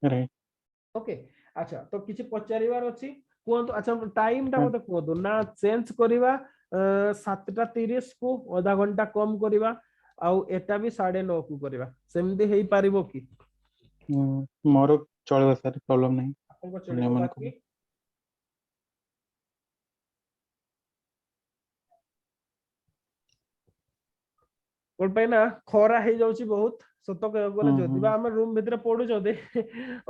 S2: राइट
S1: ओके अच्छा तो किछि पचारिवार अछि कोन अच्छा टाइम ता मते कोदो ना चेंज करिवा 7:30 को आधा घंटा कम करिवा आउ एटा भी 9:30 को करिवा सेमदी हेई पारिबो की
S2: मोर चलबो सर प्रॉब्लम नहीं
S1: आपन को चलिबो बाकी कोन पे ना खरा हे जाउची बहुत सत कह गले जदिबा हम रूम भितर पडु जदे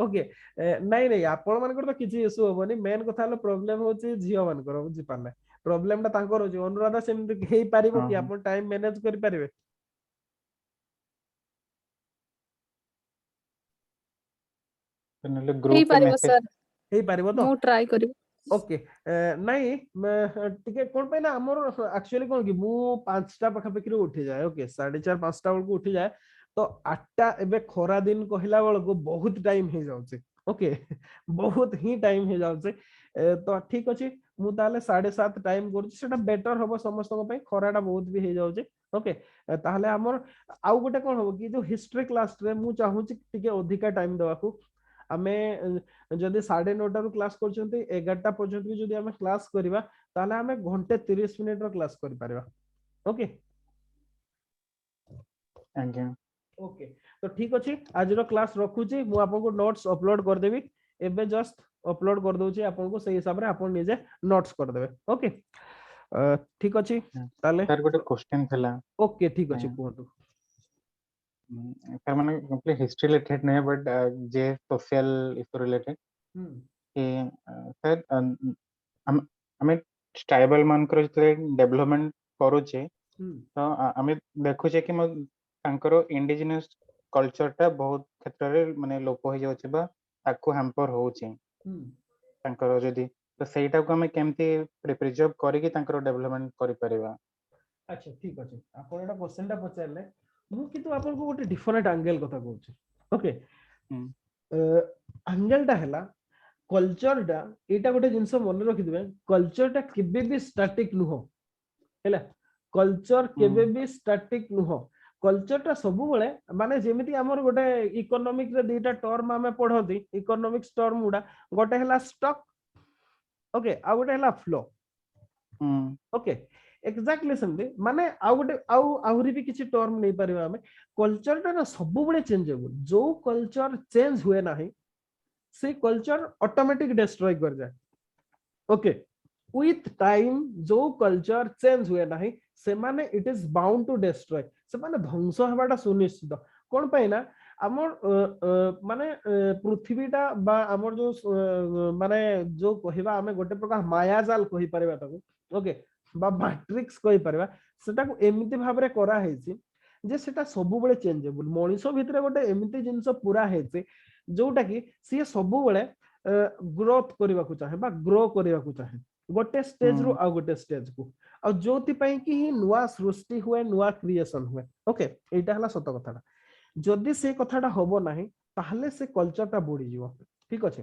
S1: ओके नहीं नहीं आपण मानकर तो किछि इशू होबनी मेन कथा हलो प्रॉब्लम होची जियो मानकर बुझि पाले प्रॉब्लम ता तांकर होची अनुराधा सेम हेई पारिबो कि आपण टाइम मैनेज करि पारिबे
S2: नले
S3: हेई
S2: ग्रुप रे
S3: पारिबो
S2: मैसेज
S3: सर
S1: हेई पारिबो तो
S3: मु ट्राई करिबो
S1: ओके नहीं टिके कोन पे ना हमर एक्चुअली कोन कि मु 5टा पखा पखि उठी जाए ओके 4:30 5टा बेल को उठी जाए तो 8टा एबे खरा दिन कहला बेल को बहुत टाइम हे जाउचे ओके बहुत ही टाइम हे जाउचे तो ठीक अछि मु ताले 7:30 टाइम करछि सेटा बेटर होबो समस्त को पई खराटा बहुत भी हे जाउचे ओके ताहले हमर आउ गोटे कोन होबो कि जो हिस्ट्री क्लास रे मु चाहू छि टिके अधिका टाइम देवा को आमे जदि 9:30 रु क्लास करछंती 11टा पर्यंत भी जदि आमे क्लास करिवा ताले आमे घंटे 30 मिनिट रो क्लास करि पारिबा ओके
S2: आज्ञा
S1: ओके तो ठीक अछि आज रो क्लास रखुची मु आपन को नोट्स अपलोड कर देबी एबे जस्ट अपलोड कर दोची आपन को सही हिसाब रे आपन निजे नोट्स कर देबे ओके ठीक अछि ताले
S2: सर गोटे क्वेश्चन थला
S1: ओके ठीक अछि कहतु
S2: सर माने कंप्लीट हिस्ट्री रिलेटेड नहीं but J social issue related कि सर हम हमें ट्राइबल मान कर डेवलपमेंट करूचे तो हमें देखुचे कि तांकर इंडिजिनस कल्चर टा बहुत क्षेत्र रे माने लोप हो जाउचे बा ताको हैम्पर होउचे तांकर जदी तो सेटा को हमें केमती प्रिजर्व करी तांकर डेवलपमेंट करि परिबा
S1: अच्छा ठीक अछि आपण एटा क्वेश्चन टा पचारले मु किंतु आपन को गोटे डिफरेंट एंगल कथा कहूची ओके एंगल टा हैला कल्चर टा एटा गोटे जिंस मन रखि दिबे कल्चर टा केबे भी स्टैटिक नुहो हैला कल्चर केबे भी स्टैटिक नुहो कल्चर टा सब बेले माने जेमिति हमर गोटे इकोनॉमिक रे दुईटा टर्म हमें पढोती इकोनॉमिक्स टर्म गुडा गोटे हैला स्टॉक ओके आ गोटे हैला फ्लो ओके एक्जाक्टली सेमती माने आ गोटे आहुरी भी किछि टर्म नै परिबा हमें कल्चर टा ना सब बेले चेंजेबल जो कल्चर चेंज हुए नाही से कल्चर ऑटोमेटिक डिस्ट्रॉय कर जाए ओके विथ टाइम जो कल्चर चेंज हुए नाही से माने it is bound to destroy से माने ध्वंस हेबाटा सुनिश्चित कोन पय ना हमर माने पृथ्वीटा बा हमर जो माने जो कहिबा हमें गोटे प्रकार मायाजाल कहि परबा ताको ओके बा मैट्रिक्स कहि परबा सेटा को एमिति भाबरे करा हेछि जे सेटा सब बेले चेंजेबल मଣିଷ भितरे गोटे एमिति जिंस पूरा हेछि जोटा कि सी सब बेले ग्रोथ करबा को चाहे बा ग्रो करबा को चाहे गोटे स्टेज रो आ गोटे स्टेज को आ जोति पई कि ही नुवा सृष्टि हुए नुवा क्रिएशन हुए ओके एटा हला सत कथाटा जदि से कथाटा होबो नाही ताहले से कल्चरटा बुडी जीवो ठीक अछि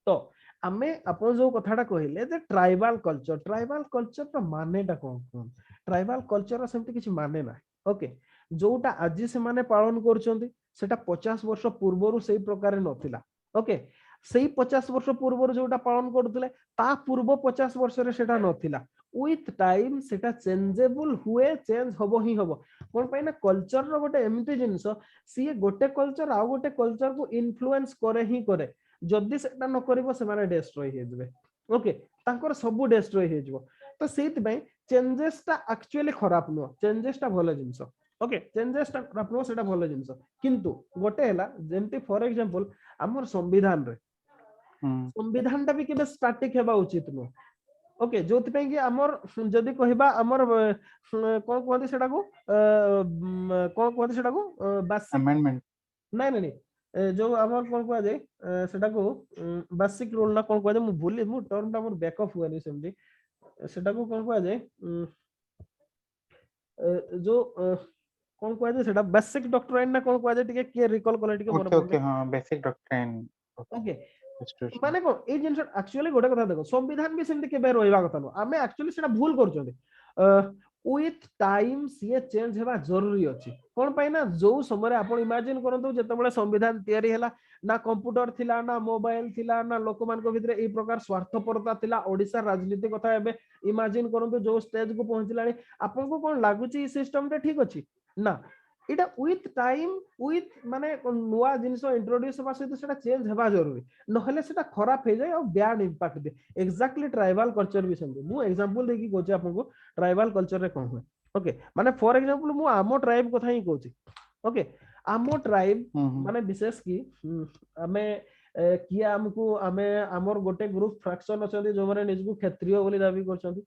S1: तो आमे अपन जो कथाटा कहिले जे ट्राइबल कल्चर तो मानेटा कोन ट्राइबल कल्चर सेमति किछि माने ना ओके जोटा आज से माने पालन करछन्ती सेटा 50 वर्ष पूर्वरु सेही प्रकार नथिला ओके सेही 50 वर्ष पूर्वरु जोटा पालन करथले ता पूर्व 50 वर्ष रे सेटा नथिला विथ टाइम सेटा चेंजेबल हुए चेंज होबो ही होबो कोन पय ना कल्चर रो गोटे एमिति जिंस सी गोटे कल्चर आ गोटे कल्चर को इन्फ्लुएंस करे ही करे जदि सेटा न करबो से माने डिस्ट्रॉय हे जबे ओके तांकर सब डिस्ट्रॉय हे जबो तो सेति पय चेंजेस ता एक्चुअली खराब न चेंजेस ता भलो जिंस ओके चेंजेस ता खराब न सेटा भलो जिंस किंतु गोटे हला जेंति फॉर एग्जांपल हमर संविधान रे संविधान टा भी केबे स्टैटिक हेबा उचित न ओके जोति पय कि हमर जदि कहिबा हमर कोन कहते सेटा को कोन कहते सेटा को बेसिक
S2: अमेंडमेंट
S1: नै नै जो हमर कोन कह जाय सेटा को बेसिक रूल ना कोन कह जाय मु भूली मु टर्म टा मोर बैकअप हुआ नै सेमती सेटा को कोन कह जाय जो कोन कह जाय सेटा बेसिक डॉक्ट्राइन ना कोन कह जाय टिके के रिकॉल कले टिके मन
S2: ओके हां बेसिक डॉक्ट्राइन
S1: ओके माने को ए जिंस एक्चुअली गोटे कथा देखो संविधान भी सेमती केबे रहइबा कथा न आमे एक्चुअली सेटा भूल करछोंती विथ टाइम सी चेंज हेबा जरूरी अछि कोन पय ना जो समय आपण इमेजिन करंतु जते बळे संविधान तयारी हला ना कंप्यूटर थिला ना मोबाइल थिला ना लोकमान को भितरे ए प्रकार स्वार्थपरता थिला ओडिसा राजनीति कथा एबे इमेजिन करंतु जो स्टेज को पहुंचलाणी आपण को कोन लागुची सिस्टम रे ठीक अछि ना इटा विथ टाइम विथ माने नुवा जिंस इंट्रोड्यूस होबा सहित सेटा चेंज हेबा जरूरी नहले सेटा खराब हे जाय और बैड इंपैक्ट दे एक्जेक्टली ट्राइबल कल्चर भी सेमती मु एग्जांपल देकी कोचे आपन को ट्राइबल कल्चर रे कोन हुए ओके माने फॉर एग्जांपल मु आमो ट्राइब कथा ही कोची ओके आमो ट्राइब माने विशेष की हमें किया हमको हमें हमर गोटे ग्रुप फ्रैक्शन अछंती जो माने निजको क्षत्रिय बोली दाबी करछंती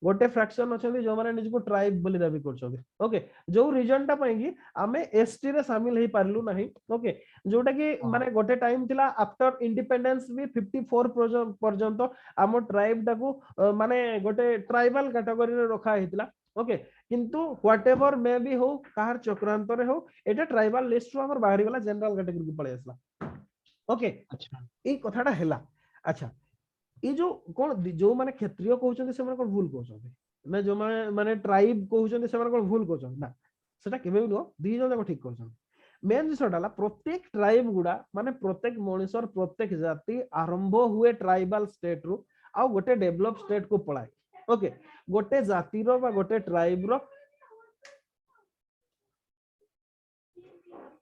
S1: गोटे फ्रैक्शन अछंती जो माने निजको ट्राइब बोली दाबी करछंती ओके जो रीजन टा पई आमे एसटी रे शामिल हे पारलु नाही ओके जोटा कि माने गोटे टाइम थिला आफ्टर इंडिपेंडेंस भी 54 पर्यंत आम ट्राइब टाको माने गोटे ट्राइबल कैटेगरी रे रखा हेतिला ओके किंतु व्हाटएवर मे बी हो कार चक्रांत रे हो एटा ट्राइबल लिस्ट रो हमर बाहरी वाला जनरल कैटेगरी को पळे आसला ओके
S2: अच्छा
S1: ए कथाटा हेला अच्छा ये जो कौन जो माने क्षत्रिय कहउछन्ते से माने कोन भूल कहउछन्ते ना जो माने ट्राइब कहउछन्ते से माने कोन भूल कहउछन्ते ना सेटा केबे भी नो दी जन ठीक कहउछन्ते मेन जिसटाला प्रत्येक ट्राइब गुडा माने प्रत्येक मनुष्यर प्रत्येक जाति आरंभ हुए ट्राइबल स्टेट रो आ गोटे डेवलप स्टेट को पळाय ओके गोटे जाति रो बा गोटे ट्राइब रो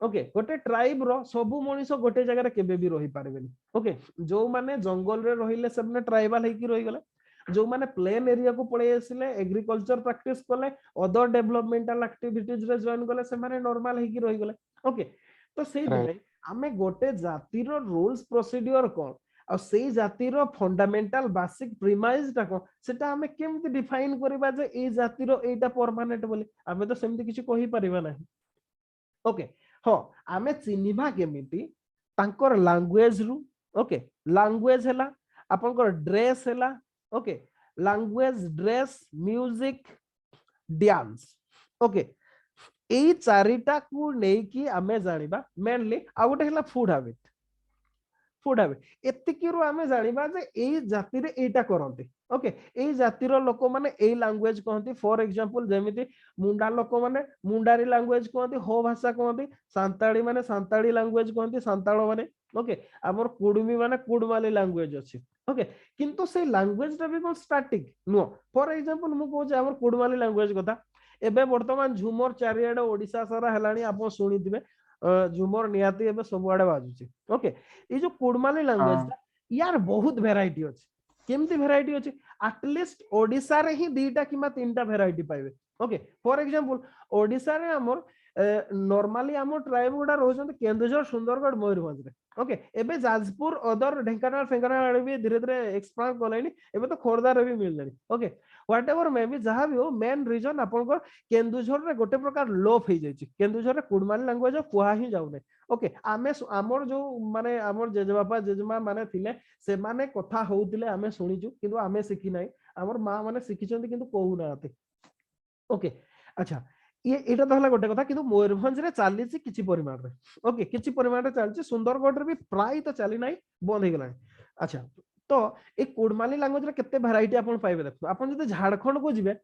S1: ओके गोटे ट्राइब रो सबु मनीष गोटे जगह केबे भी रही पारबेनी ओके जो माने जंगल रे रहिले सबने ट्राइबल हेकी रही गले जो माने प्लेन एरिया को पळे आसिले एग्रीकल्चर प्रैक्टिस कले अदर डेवलपमेंटल एक्टिविटीज रे जॉइन कले से माने नॉर्मल हेकी रही गले ओके तो सेही
S2: Right.
S1: दिनै आमे गोटे जातिर रूल्स प्रोसीजर कोन आ सेही जातिर फंडामेंटल बेसिक प्रीमाइज ता कोन सेटा आमे केमति डिफाइन करबा जे ए जातिर एटा परमानेंट बोली आमे तो सेमति किछि कहि परिबा नाही ओके हाँ आमे चिन्हिबा केमिति तांकर लैंग्वेज रु ओके लैंग्वेज हैला आपनकर ड्रेस हैला okay language dress music dance okay एई चारिटा को नेकी आमे जानिबा मेनली आ गोटे हैला फूड हैबिट एतिकिरु आमे जानिबा जे एई जाति रे एटा करंती ओके एई जातिर लोक माने एई लैंग्वेज कहंती फॉर एग्जांपल जेमिति मुंडा लोक माने मुंडारी लैंग्वेज कहंती हो भाषा कहंती सांताली माने सांताली लैंग्वेज कहंती सांतालो माने ओके हमर कुडमी माने कुडमाली लैंग्वेज अछि ओके किंतु से लैंग्वेज टा भी कोन स्टैटिक नो फॉर एग्जांपल मु कहू जे हमर कुडमाली लैंग्वेज कथा एबे वर्तमान झुमर चारियाडे ओडिसा सारा हेलानी आपण सुनिथिबे झुमर नियाती एबे सबआडे बाजुची ओके ए जो कुडमाली लैंग्वेज
S2: हाँ.
S1: ता यार बहुत वेराइटी अछि केमती वेराइटी अछि एटलीस्ट ओडिसा रे ही दीटा किमा तीनटा वेराइटी पाइबे ओके फॉर एग्जांपल ओडिसा रे हमर नॉर्मली हमर ट्राइब गुडा रहउछन केंदुझर सुंदरगढ़ मयूरभंज रे ओके एबे जाजपुर अदर ढेंकानाल फेंकानाल भी धीरे धीरे एक्सपांड करलेनी एबे तो खोरदा रे भी मिललेनी ओके व्हाटएवर मे बी जहां भी हो मेन रीजन आपनकर केंदुझर रे गोटे प्रकार लोप हे जायछि केंदुझर रे कुडमाली लैंग्वेज कुहा ही जाउ नै ओके आमे हमर जो माने हमर जेजेबापा जेजेमा माने थिले से माने कथा होउतिले आमे सुनिजु किंतु आमे सिखि नै हमर मां माने सिखिचंती किंतु कहू नाते ओके अच्छा ये एटा तो हला गोटे कथा किंतु मयूरभंज रे चालीछि किछि परिमाण रे ओके किछि परिमाण रे चालछि सुंदरगढ़ रे भी प्राय तो चली नै बंद हे गेलानी अच्छा तो ए कुडमाली लैंग्वेज रे केते वैरायटी आपण पाइबे देखो आपण जदि झारखंड को जिबे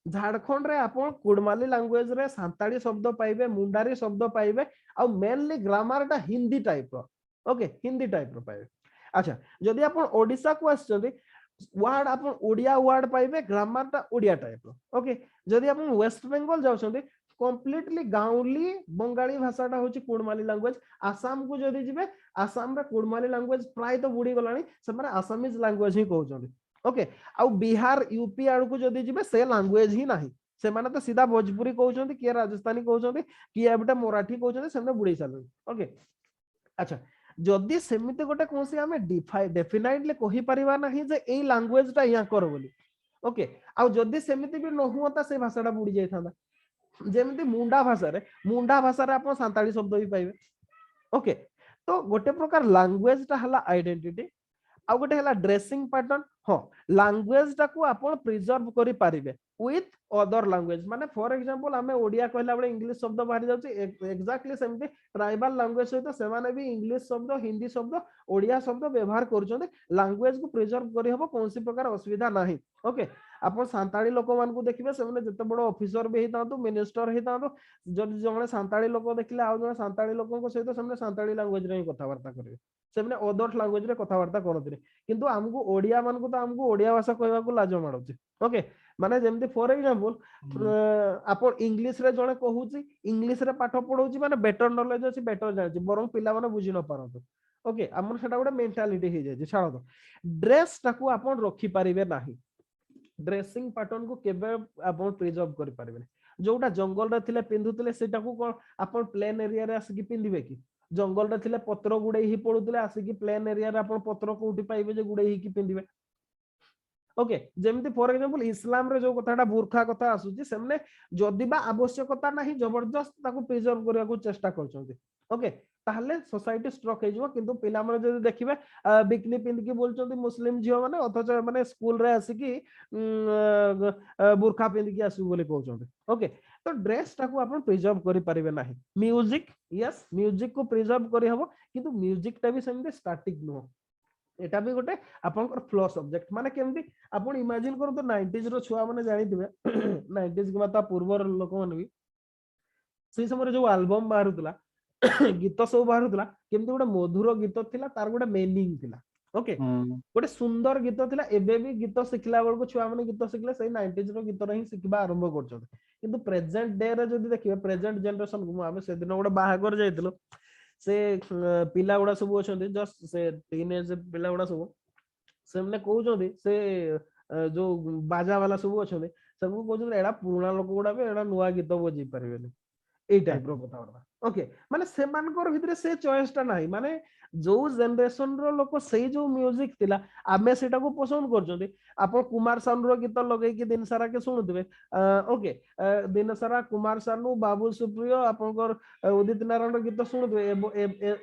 S1: झारखंड रे आपण कुडमाली लैंग्वेज रे सांताली शब्द पाइबे मुंडारी शब्द पाइबे आ मेनली ग्रामर टा हिंदी टाइप रो ओके हिंदी टाइप रो पाइबे अच्छा जदि आपण ओडिसा को आछथि वर्ड आपण ओडिया वर्ड पाइबे ग्रामर टा ओडिया टाइप रो ओके जदि आपण वेस्ट बंगाल जाउछथि कंप्लीटली गाउली बंगाली भाषाटा होची कुडमाली लैंग्वेज आसाम को जदि जिबे आसाम रे कुडमाली लैंग्वेज प्राय तो बुडी गलानी से माने आसामीज लैंग्वेज ही कहउछथि ओके आ बिहार यूपी आड़ को जदि जिबे से लैंग्वेज ही नाही से माने तो सीधा भोजपुरी कहउछथि के राजस्थानी कहउछथि कि एबटा मराठी कहउछथि सेमने बुडी सालन ओके अच्छा जदि सेमिते गोटे कोसी हमें डेफिनेटली कहि परिबा नाही जे एई लैंग्वेज टा या कर बोली ओके आ जदि सेमिते भी न हुआता से भाषाटा बुडी जाय थांदा जेमिति मुंडा भाषा रे आपण सांताली शब्द भी पाइबे ओके तो गोटे प्रकार लैंग्वेज टा हला आइडेंटिटी आ गोटे हला ड्रेसिंग पैटर्न हां लैंग्वेज टा को आपण प्रिजर्व करि पारिबे विथ अदर लैंग्वेज माने फॉर एग्जांपल हमें ओडिया कहला बळे इंग्लिश शब्द बाहर जाउची एक्जेक्टली सेमती ट्राइबल लैंग्वेज सहित से माने भी इंग्लिश शब्द हिंदी शब्द ओडिया शब्द व्यवहार करूछन लैंग्वेज को प्रिजर्व करि हबो कोनसी प्रकार असुविधा नाही ओके आपण सांताली लोक मान को देखिबे सेमने जते बड़ ऑफिसर भी हेतांतो मिनिस्टर हेतांतो जदि जने सांताली लोक देखिले आ जने सांताली लोकन को सहित सेमने सांताली लैंग्वेज रे कथा वार्ता करिवे सेमने अदर लैंग्वेज रे कथा वार्ता करथि किंतु हमको ओडिया मान को तो हमको ओडिया भाषा कहबा को लाज माडुची ओके माने जेमति फॉर एग्जांपल आपण इंग्लिश रे जने कहूची इंग्लिश रे पाठ पढौची माने बेटर नॉलेज अछि बेटर जानि बरं पिला माने बुझी न पारंतो ओके हमर सेटा गोटे मेंटालिटी हे जाय छाड़ दो ड्रेस टाकू आपण रखि पारिबे नाही ड्रेसिंग पैटर्न को केबे आपण प्रिजर्व करि पारिबे जोटा जंगल रे थिले पिंधुतिले सेटा को कोन आपण प्लेन एरिया रे आसी कि पिंदिबे कि जंगल रे थिले पत्र गुडे ही पडुतिले आसी कि प्लेन एरिया रे आपण पत्र कोउठी पाइबे जे गुडे ही कि पिंदिबे ओके जेमति फॉर एग्जांपल इस्लाम रे जो कथाटा बुरखा कथा आसुची सेमने जदि बा आवश्यकता नाही जबरदस्त ताको प्रिजर्व करिया को चेष्टा करछन्ती ओके ताहले सोसाइटी स्ट्रक हे जबो किंतु पिला माने जदि देखिबे बिकनी पिंद की बोलचन्ती मुस्लिम झियो माने अथच माने स्कूल रे आसी कि बुरखा पिंद की आसु बोले कहउछन्ती ओके तो ड्रेस टाको आपण प्रिजर्व करि परिबे नाही म्यूजिक यस म्यूजिक को प्रिजर्व करि हबो किंतु म्यूजिक टा भी सेमते स्टैटिक नो एटा भी गोटे आपनकर फ्लो सब्जेक्ट माने केमती आपण इमेजिन करू तो 90s रो छुआ माने जानि दिबे 90s के माता पूर्वर लोक माने भी से समय जो एल्बम बाहरुतला गीत सब बाहरुतला केमती गोटे मधुर गीत थिला तार गोटे मीनिंग थिला ओके गोटे सुंदर गीत थिला एबे भी गीत सिखला बेल को छुआ माने गीत सिखले सही 90s रो गीत रे ही सिखबा आरंभ करछन किंतु प्रेजेंट डे रे जदी देखिबे प्रेजेंट जनरेशन को आमे से दिन गोटे बाहागर जाइतलो से पिला गुडा सब अछंती जस्ट से टीनेज पिला गुडा सब से कहउछंती से जो बाजा वाला सब अछंती सबको कहउछंती एडा पुराना लोक गुडा बे एडा नुवा गीत बजै परबेनी এই টাইপ র কথা বলবা ওকে মানে সেমানকৰ ভিতরে সে চয়েসটা নাই মানে जो जनरेशन रो लोक सेई जो म्यूजिक थिला आमे सेटा को पसंद करजोंती आपण कुमार सानू रो गीत लगै कि दिन सारा के सुनुतबे ओके दिन सारा कुमार सानू बाबू सुप्रिय आपनकर उदित नारायण रो गीत सुनुतबे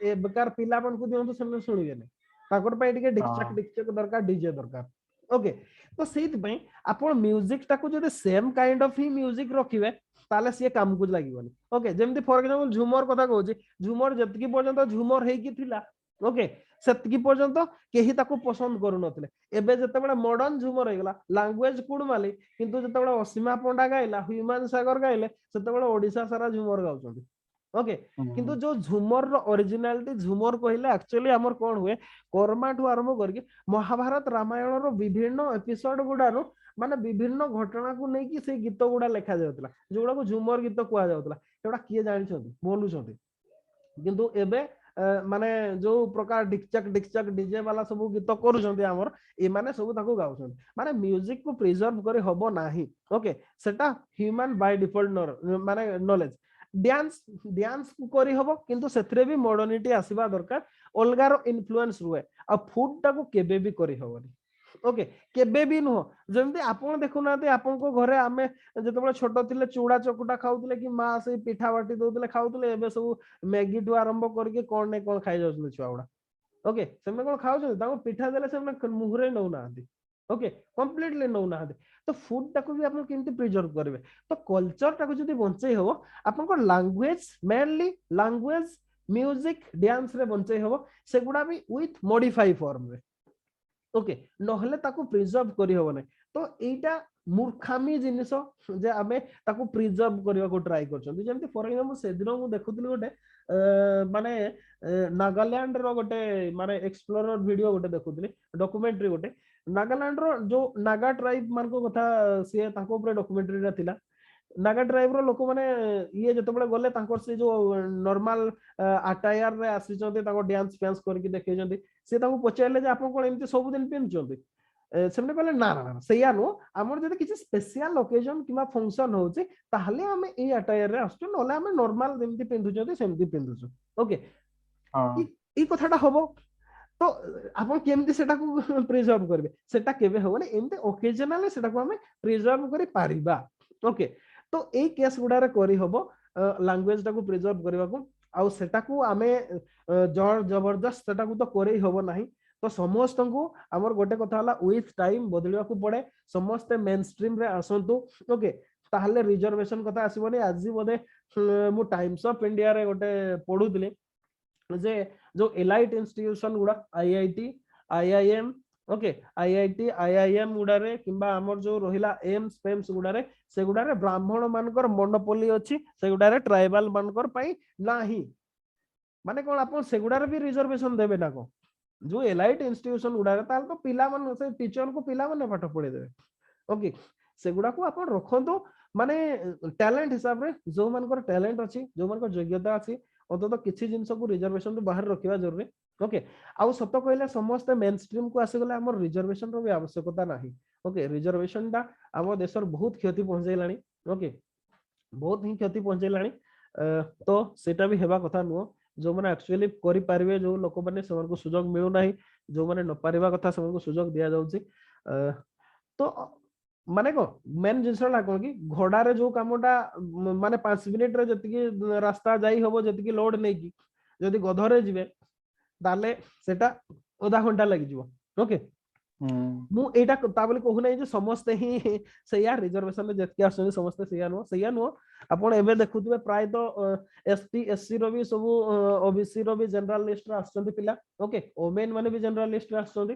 S1: ए बेकार पिला मन को दियंतो सेमे सुनिबे नै ताकर पय टिके डिक्चक दरकार डीजे दरकार ओके तो सेइत पय आपण म्यूजिक टाको जदि सेम काइंड ऑफ ही म्यूजिक रखिबे ताले से काम कुछ लागिबनी ओके जेमति फॉर एग्जांपल झुमर कथा कहूची झुमर जतकी पर्यंत झुमर हेकी थिला ओके सेतकी पर्यंत केही ताको पसंद करू नथिले एबे जते बडा मॉडर्न झुमर हेगला लैंग्वेज कुडमाली किंतु जते बडा असीमा पंडा गाइला ह्यूमन सागर गाइले सेते बडा ओडिसा सारा झुमर गाउछंती ओके किंतु जो झुमर रो ओरिजिनलिटी झुमर कहिले एक्चुअली हमर कोन हुए कर्मा ठु आरंभ करके महाभारत रामायण रो विभिन्न एपिसोड गुडारो माने विभिन्न घटना को नै कि से गीत गुडा लेखा जाउतला जोडा को झुमर गीत कुआ जाउतला एटा किए जानि छथि बोलु छथि किंतु एबे माने जो प्रकार डिक्चक डीजे वाला सब गीत करू छथि हमर ए माने सब ताको गाउ छथि माने म्यूजिक को प्रिजर्व करे हबो नाही ओके सेटा ह्यूमन बाय डिफॉल्ट माने नॉलेज डांस को करी हबो किंतु सेथरे भी मॉडर्निटी आसीबा दरकार अलगार इन्फ्लुएंस रुए आ फूड टाको केबे भी करी हबोनी ओके केबे भी नुह जमती आपण देखुना आपण को घरे आमे जतबे छोट थिले चूड़ा चकुटा खाउतले कि मां से पिठा बाटी दोतले खाउतले एबे सब मैगी टू आरंभ करके कोन नै कोन खाइ जाउतले छुआ गुडा ओके सेमे कोन खाउछन ताको पिठा देले सेमे मुहरे नौ नाहंती ओके कंप्लीटली नौ नाहंती तो फूड टाको भी आपण केमती प्रिजर्व करबे तो कल्चर टाको जदी बंचै हबो आपण को language mainly language music dance रे बंचै हबो सेगुडा भी विथ मॉडिफाई फॉर्म रे ओके नहले ताको प्रिजर्व करी हबो नै तो एटा मूर्खामी जिनिस जे आमे ताको प्रिजर्व करबा को ट्राई करछन जेमति फॉर एग्जांपल से दिन मु देखुतली गोटे माने नागालैंड रो गोटे माने एक्सप्लोरर वीडियो गोटे देखुतली डॉक्यूमेंटरी गोटे नागालैंड रो जो नागा ट्राइब मान को कथा से ताको ऊपर डॉक्यूमेंटरी रा थिला नागा ट्राइब रो लोक माने ये जतबे गले तांकर से जो नॉर्मल अटायर रे आसी चंते ताको डांस फैंस करके देखै जंती से ताको पचारले जे आपन कोन एमती सब दिन पिन चंती सेमने कहले ना ना ना सैया नो हमर जदि किछि स्पेशल ओकेजन किबा फंक्शन होउची ताहले हमें ए अटायर रे आसु नले हमें नॉर्मल जेमती पिंधु जंती सेमती पिंधुछु ओके ई कथाटा हबो तो आपण केमती सेटा को प्रिजर्व करबे सेटा केबे होबने एमती ओकेजनली सेटा को हमें प्रिजर्व करि पारिबा ओके तो ए केस गुडारे करी हबो लैंग्वेज टाको प्रिजर्व करबा को आउ सेटा को आमे जोर जबरदस्त सेटा को तो करे हबो नाही तो समस्त को हमर गोटे कथा हला विथ टाइम बदलिवा को पड़े समस्त मेन स्ट्रीम रे आसंतु ओके ताहले रिजर्वेशन कथा आसीबनी आज बोधे मु टाइम्स ऑफ इंडिया रे गोटे पढुतले जे जो एलाइट इंस्टीट्यूशन गुडा IIT IIM okay IIT IIM गुडारे किंबा हमर जो रहिला एम्स पेम्स गुडारे से गुडारे ब्राह्मण मानकर मोनोपोली अछि से गुडारे ट्राइबल मानकर पई नाही माने कोन आपन से गुडारे भी रिजर्वेशन देबे ना को जो एलाइट इंस्टीट्यूशन गुडारे ताल तो पिला मन से टीचर को पिला मन पाठ पढे देबे ओके से गुडा को आपन रखंतो माने टैलेंट हिसाब रे जो मानकर टैलेंट अछि जो मानकर योग्यता अछि अतो किछि जिंस को रिजर्वेशन तो बाहर रखिबा जरूरी ओके आउ सत कहले समस्त मेन स्ट्रीम को आसी गले हमर रिजर्वेशन रो भी आवश्यकता नाही ओके रिजर्वेशन दा हमर देशर बहुत क्षति पहुंचैलानी ओके बहुत ही क्षति पहुंचैलानी तो सेटा भी हेबा कथा नुओ जो माने एक्चुअली करि पारिबे जो लोक माने समन को सुजोग मिलु नाही जो माने न पारिबा कथा समन को सुजोग दिया जाउची तो माने को मेन जिनसला कोन कि घोड़ा रे जो कामटा माने 5 मिनिट रे जति रास्ता जाई होबो जति की लोड नै की जदि गधरे जिवे ताले सेटा आधा घंटा लागि जिवो ओके मु एटा ता बोली कहू नै जे समस्त ही सैया रिजर्वेशन में जति आसन समस्त सैया नो आपण एबे देखुतबे प्राय तो एसटी एससी रो भी सब ओबीसी रो भी जनरल लिस्ट रा आछन पिला ओके ओमेन माने भी जनरल लिस्ट रा आछन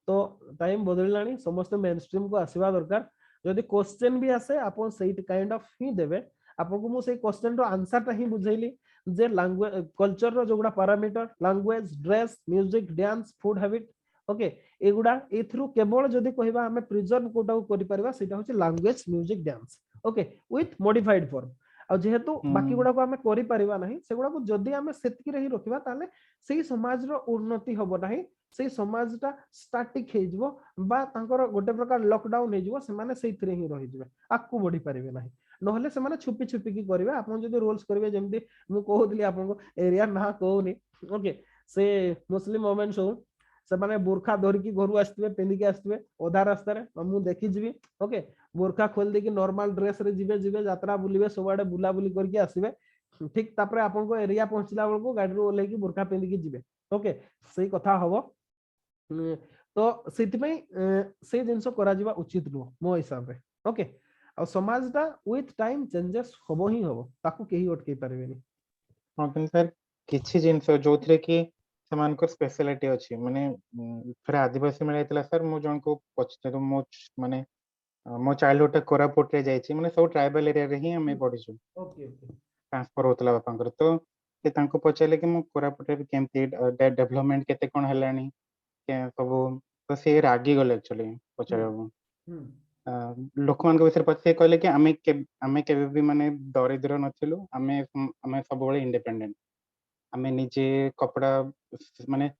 S1: तो टाइम बदलिलानी समस्त मेन स्ट्रीम को आसीबा दरकार जदि क्वेश्चन भी आसे आपण सेट काइंड ऑफ ही देबे आपन को मु से क्वेश्चन रो आंसर ता ही बुझैली जे लैंग्वेज कल्चर रो जोगुडा parameter language dress music dance food habit okay एगुडा ए थ्रू केवल जदि कहबा हमें प्रिजर्व कोटा को करि परबा सेटा होची language music dance okay with modified form आ जेहेतु बाकी
S2: हम्म।
S1: गुड़ा को आमे करि परिबा नाही सेगुड़ा को जदी आमे सेतकी रही रखिबा ताले सेही समाज रो उन्नति हबो नाही सेही समाजटा स्टैटिक हे जिवो बा तांकर गोटे प्रकार लॉकडाउन हे जिवो से माने सेहितरे ही रहि जिवे आकु बढ़ी परिबे नाही नहले से माने छुपी छुपी की करबे आपन जदी रूल्स करबे जेमति मु कहउतली आपन को एरिया ना कहउनी ओके से मुस्लिम वुमेन्स हो से माने बुरखा धरिकी घरु आस्तबे पेनिके आस्तबे ओधा रास्ता रे मु देखि जिवि ओके बुरखा खोल देकी नॉर्मल ड्रेस रे जिवे जिवे यात्रा बुलिबे सबआडे बुला बुली करके आसीबे ठीक तापरे आपन को एरिया पहुंचला बेलको गाड़ी रो ओलेकी बुरखा पेनिकी जिवे ओके सेही कथा हबो तो सेति से जिनस करा जिबा उचित नुह मो हिसाब रे ओके आ समाजटा विथ टाइम चेंजेस हबो ही हबो ताकू केही अटकै पारेबेनी
S2: हाँ किंतु सर किछि जिंस जो थरे कि समान को स्पेशलिटी अछि माने फिर आदिवासी मिले तला सर मो जन को पछते तो मो माने मो चाइल्डहुड कोरापुट रे जाईछि माने सब ट्राइबल एरिया रे ही हमें पढिछु
S1: ओके ओके
S2: ट्रांसफर होतला बापांकर तो से तांको पचाले कि मो कोरापुट रे केमति डेवलपमेंट केते कोन हलानी के सब तो से रागी गले एक्चुअली पचारे लोक मान विषय पचे कहले कि आमे केबे भी माने दरिद्र नथिलु आमे सब बळे इंडिपेंडेंट आमे निजे कपड़ा माने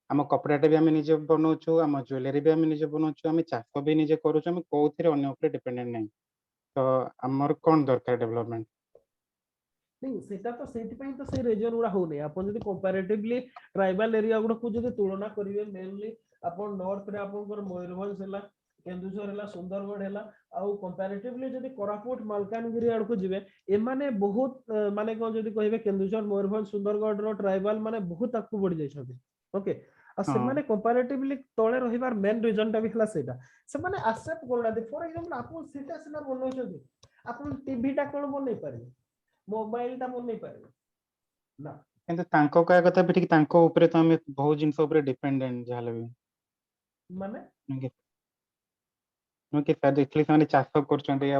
S2: आम कपड़ाटा भी आमे निजे बनौछु आम ज्वेलरी भी आमे निजे बनौछु आमे चाष भी निजे करूछु आमे कोथिरे अन्य ऊपर डिपेंडेंट नै तो हमर कोन दरकार डेवलपमेंट
S1: नहीं सेटा तो सेति पई तो से रीजन गुडा हो नै अपन जदी कंपैरेटिवली ट्राइबल एरिया गुडा को जदी तुलना करिवे मेनली अपन नॉर्थ रे अपन कर मयूरभंज हला केन्दुझर हला सुंदरगढ़ हला आउ कंपैरेटिवली जदी कोरापुट मालकानगिरी आड़ को जिवे ए माने बहुत माने कोन जदी कहिबे केन्दुझर मयूरभंज सुंदरगढ़ रो ट्राइबल माने बहुत आकु बढ़ी जाय छथि ओके आ से माने कंपैरेटिवली तळे रहिबार मेन रीजन टा भी हला सेटा से माने एक्सेप्ट करना दे फॉर एग्जांपल आपन सेटा सेना बनौ छथि आपन टीवी टा कोन बनै पारे मोबाइल टा बनै पारे ना
S2: किंतु तांको काय कथा भी ठीक तांको ऊपर तो हमें बहुत जिंस ऊपर डिपेंडेंट जाले भी
S1: माने
S2: कि देखली से चाष करछन्ते आ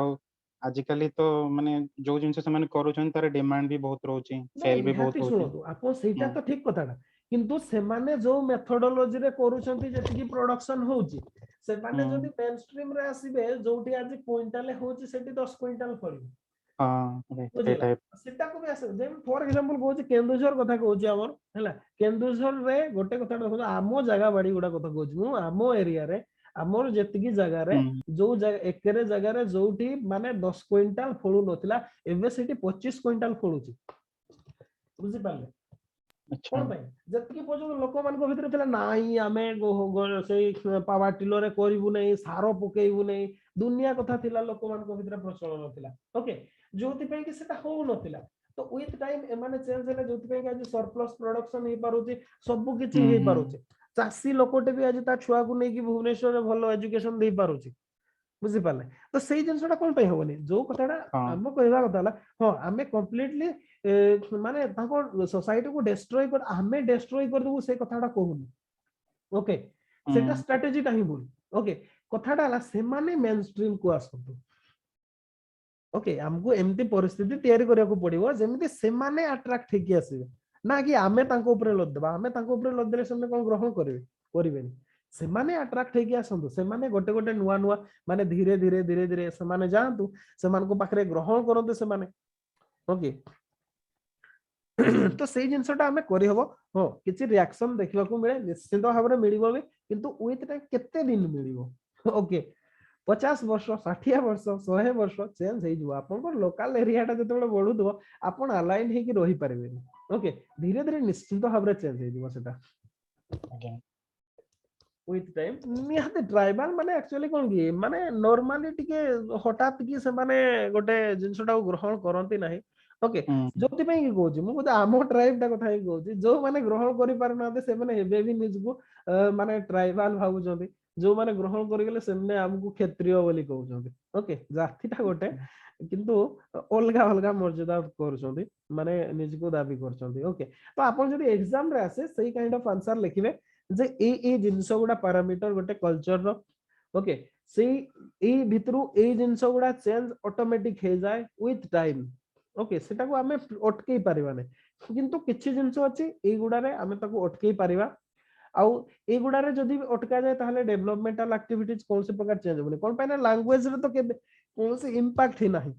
S2: आजिकली तो माने जो जिंस से माने करूछन तार डिमांड भी बहुत रहउची सेल भी बहुत होची
S1: सुनो आपन सेटा तो ठीक कथाटा किंतु से माने जो मेथोडोलॉजी रे करूछन्ती जेतिकी प्रोडक्शन होउची से माने जदी मेन स्ट्रीम रे आसीबे जोटी आज क्विंटल होउची सेटी 10 क्विंटल पड़ी
S2: हां से टाइप
S1: सेटा को भी आसे जे फॉर एग्जांपल कहूची केन्दुझर कथा कहूची हमर हैला केन्दुझर रे गोटे कथा देखो आमो जगह बाड़ी गुडा कथा कहूची मु आमो एरिया रे आमर जेतिकी जगह रे जो एकरे जगह रे जोटी माने 10 क्विंटल फळु नथिला एबे सेटी 25 क्विंटल फळुची बुझि पाले कोन भाई जतिकी पजो लोक मान को भितर थिला नाही आमे सेई पावर टिलर रे करिवु नै सारो पकेइवु नै दुनिया कथा थिला लोक मान को भितर प्रचलन नथिला ओके जोति पे कि सेटा हो नथिला तो विथ टाइम एमाने चेंज हेले जोति पे कि आज सरप्लस प्रोडक्शन हे पारुची सब किछि हे पारुची चासी लोकटे भी आज ता छुआ को नै कि भुवनेश्वर रे भलो एजुकेशन दे पारुची बुझि पाले तो सेही जिंसटा कोन पे होबनी जो कथाडा हम कहबा कथाला हां हमें कंप्लीटली माने ताको सोसाइटी को डिस्ट्रॉय कर हमें डिस्ट्रॉय कर दबो से कथाडा कहूनी ओके सेटा स्ट्रेटजी ता ही बोल ओके कथाडा ला से माने मेन स्ट्रीम को आसतु ओके हमको एमती परिस्थिति तयारी करिया को पड़िबो जेमिति से माने अट्रैक्ट हेकी आसीबे ना कि हमें ताको ऊपर लद देबा हमें ताको ऊपर लद देले से कोन ग्रहण करिवे करिवेनी से माने अट्रैक्ट हेकी आसंतु से माने गोटे गोटे नुवा नुवा माने धीरे धीरे धीरे धीरे से माने जानतु से मान को पाखरे ग्रहण करते से माने ओके तो सेही जिंसटा हमें करि हबो हो किछि रिएक्शन देखिबा को मिले निश्चित भाबरे मिलिबो भी किंतु विथ टाइम केते दिन मिलिबो ओके 50 वर्ष 60 वर्ष 100 वर्ष चेंज हे जो आपन लोकल एरिया टा जते बढु दो आपन अलाइन हे कि रहि परबेनी ओके धीरे धीरे निश्चित भाबरे चेंज हे जो सेटा विथ टाइम निहाते ट्राइबल माने एक्चुअली कोन की माने नॉर्मली टिके हठात की से माने गोटे जिंसटा को ग्रहण करंती नाही ओके जोति पे की कहूची मु बोले आमो ट्राइब टा कथा ही कहूची जो माने ग्रहण करि पार नाते से माने हेबे भी निजको माने ट्राइबल भाबु जंदी जो माने ग्रहण करि गेले सेमने हमकु क्षत्रिय बोली कहउछंदी ओके जातिटा गोटे किंतु अलगा अलगा मर्यादा करूछंदी माने निजको दाबी करछंदी ओके तो आपण जदी एग्जाम रे आसे सही काइंड ऑफ आंसर लिखिबे जे ए जिंस गुडा पैरामीटर गोटे कल्चर रो ओके सेही ए भितरु ए जिंस गुडा चेंज ऑटोमेटिक हे जाय विथ टाइम ओके सेटा को हमें अटकई पारिबा नै किंतु किछि जिंस अछि ए गुडा रे हमें ताको अटकई पारिबा आउ ए गुडा रे जदी अटका जाय ताहले डेवलपमेंटल एक्टिविटीज कोन से प्रकार चेंज होबनी कोन पाइना लैंग्वेज रे तो कोनोसी इंपैक्ट ही नाही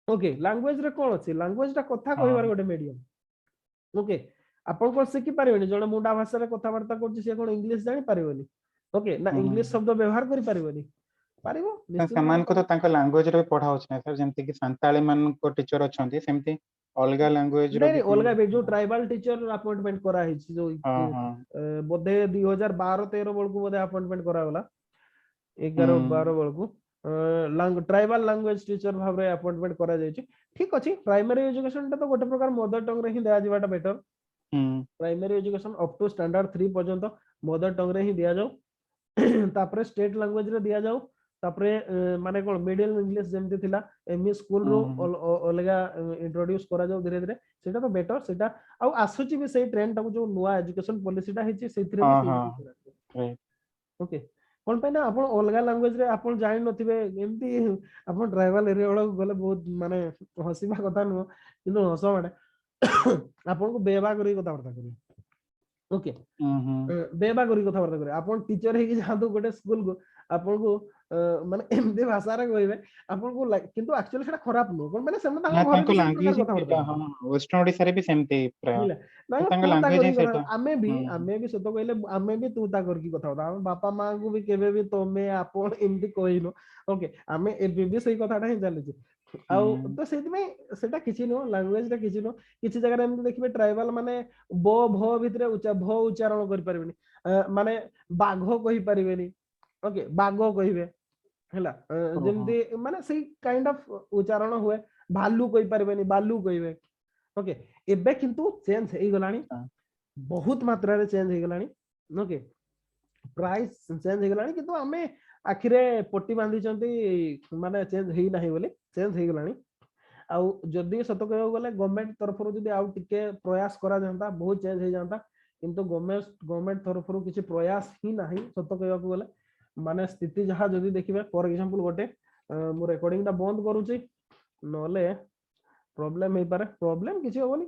S1: ओके लैंग्वेज रे कोन अछि लैंग्वेज टा कथा कहबार गोटे मीडियम ओके आपण को सिखि पारिबेनी जणे मुंडा भाषा रे कथा वार्ता करछि से कोन इंग्लिश जानि पारिबेनी ओके ना इंग्लिश शब्द व्यवहार करि पारिबेनी पारिबो निश्चित
S2: समान को तो तांका लैंग्वेज रे पढ़ा होछ ना सर जेमति कि संताली मान को टीचर अछंती सेमति अलगा लैंग्वेज रो
S1: नहीं अलगा बे जो ट्राइबल टीचर अपॉइंटमेंट करा है जो बोधे 2012-13 बळकु बोधे अपॉइंटमेंट करा गला 11-12 बळकु ट्राइबल लैंग्वेज टीचर भाव रे अपॉइंटमेंट करा जाय छी ठीक अछि प्राइमरी एजुकेशन ता तो गोटे प्रकार मदर टंग रे ही दिया जिवाटा better primary education up to standard 3 पर्यंत मदर टंग रे ही दिया जाऊ तापरे स्टेट लैंग्वेज रे दिया जाऊ तापरे माने कोन मिडिल इंग्लिश जेमति थिला एमई स्कूल रो अलगा इंट्रोड्यूस करा जाऊ धीरे धीरे सेटा तो बेटर सेटा आ आसुची भी सेही ट्रेंड ता जो नुवा एजुकेशन पॉलिसी टा हेची सेथिरे ओके कोन पे ना आपण अलगा लैंग्वेज रे आपण जानि नथिबे एमति आपण ट्राइबल एरिया वाला गले बहुत माने हसीबा कथा नु किंतु हस माने आपण को बेबा करी कथा वार्ता करी ओके बेबा करी कथा वार्ता करी आपण टीचर हे कि जादू गोटे स्कूल को आपण को माने एमती भाषा रे कहबे आपण को किंतु एक्चुअली सेटा खराब नो कोन माने सेमना
S2: तांको लैंग्वेज वेस्टर्न ओडिसा रे भी सेमते प्राय
S1: तांको लैंग्वेज है आमे भी सतो कहले आमे भी तू ता करकी कथा होता हम बापा मां को भी केबे भी तोमे आपण एमती कहिनो ओके आमे एबे भी सही कथाटा ही चली आउ तो सेति में सेटा किछि नो लैंग्वेज रे किछि नो किछि जगह रे एमती देखबे ट्राइबल माने ब भ भितरे भ उच्चारण करि परबेनी माने बाघ कहि परबेनी ओके बाघ कहिबे हैला जेमती माने सही काइंड ऑफ उच्चारण हुए भालू कहि परबेनी बालू कहिबे ओके एबे किंतु चेंज हे गलानी बहुत मात्रा रे चेंज हे गलानी ओके प्राइस चेंज हे गलानी किंतु हमें आखिरे पट्टी बांधी चंती माने चेंज हेई नाही बोले चेंज हे गलानी आउ जदी सत कहयो गले गवर्नमेंट तरफ रो जदी आउ टिके प्रयास करा जानता बहुत चेंज हे जानता किंतु गवर्नमेंट तरफ रो किछि प्रयास ही नाही सत कहयो गले माने स्थिति जहा जदी देखिबे फॉर एग्जांपल गोटे मु रिकॉर्डिंग ता बंद करूची नले प्रॉब्लम हे पारे प्रॉब्लम किछि होबनी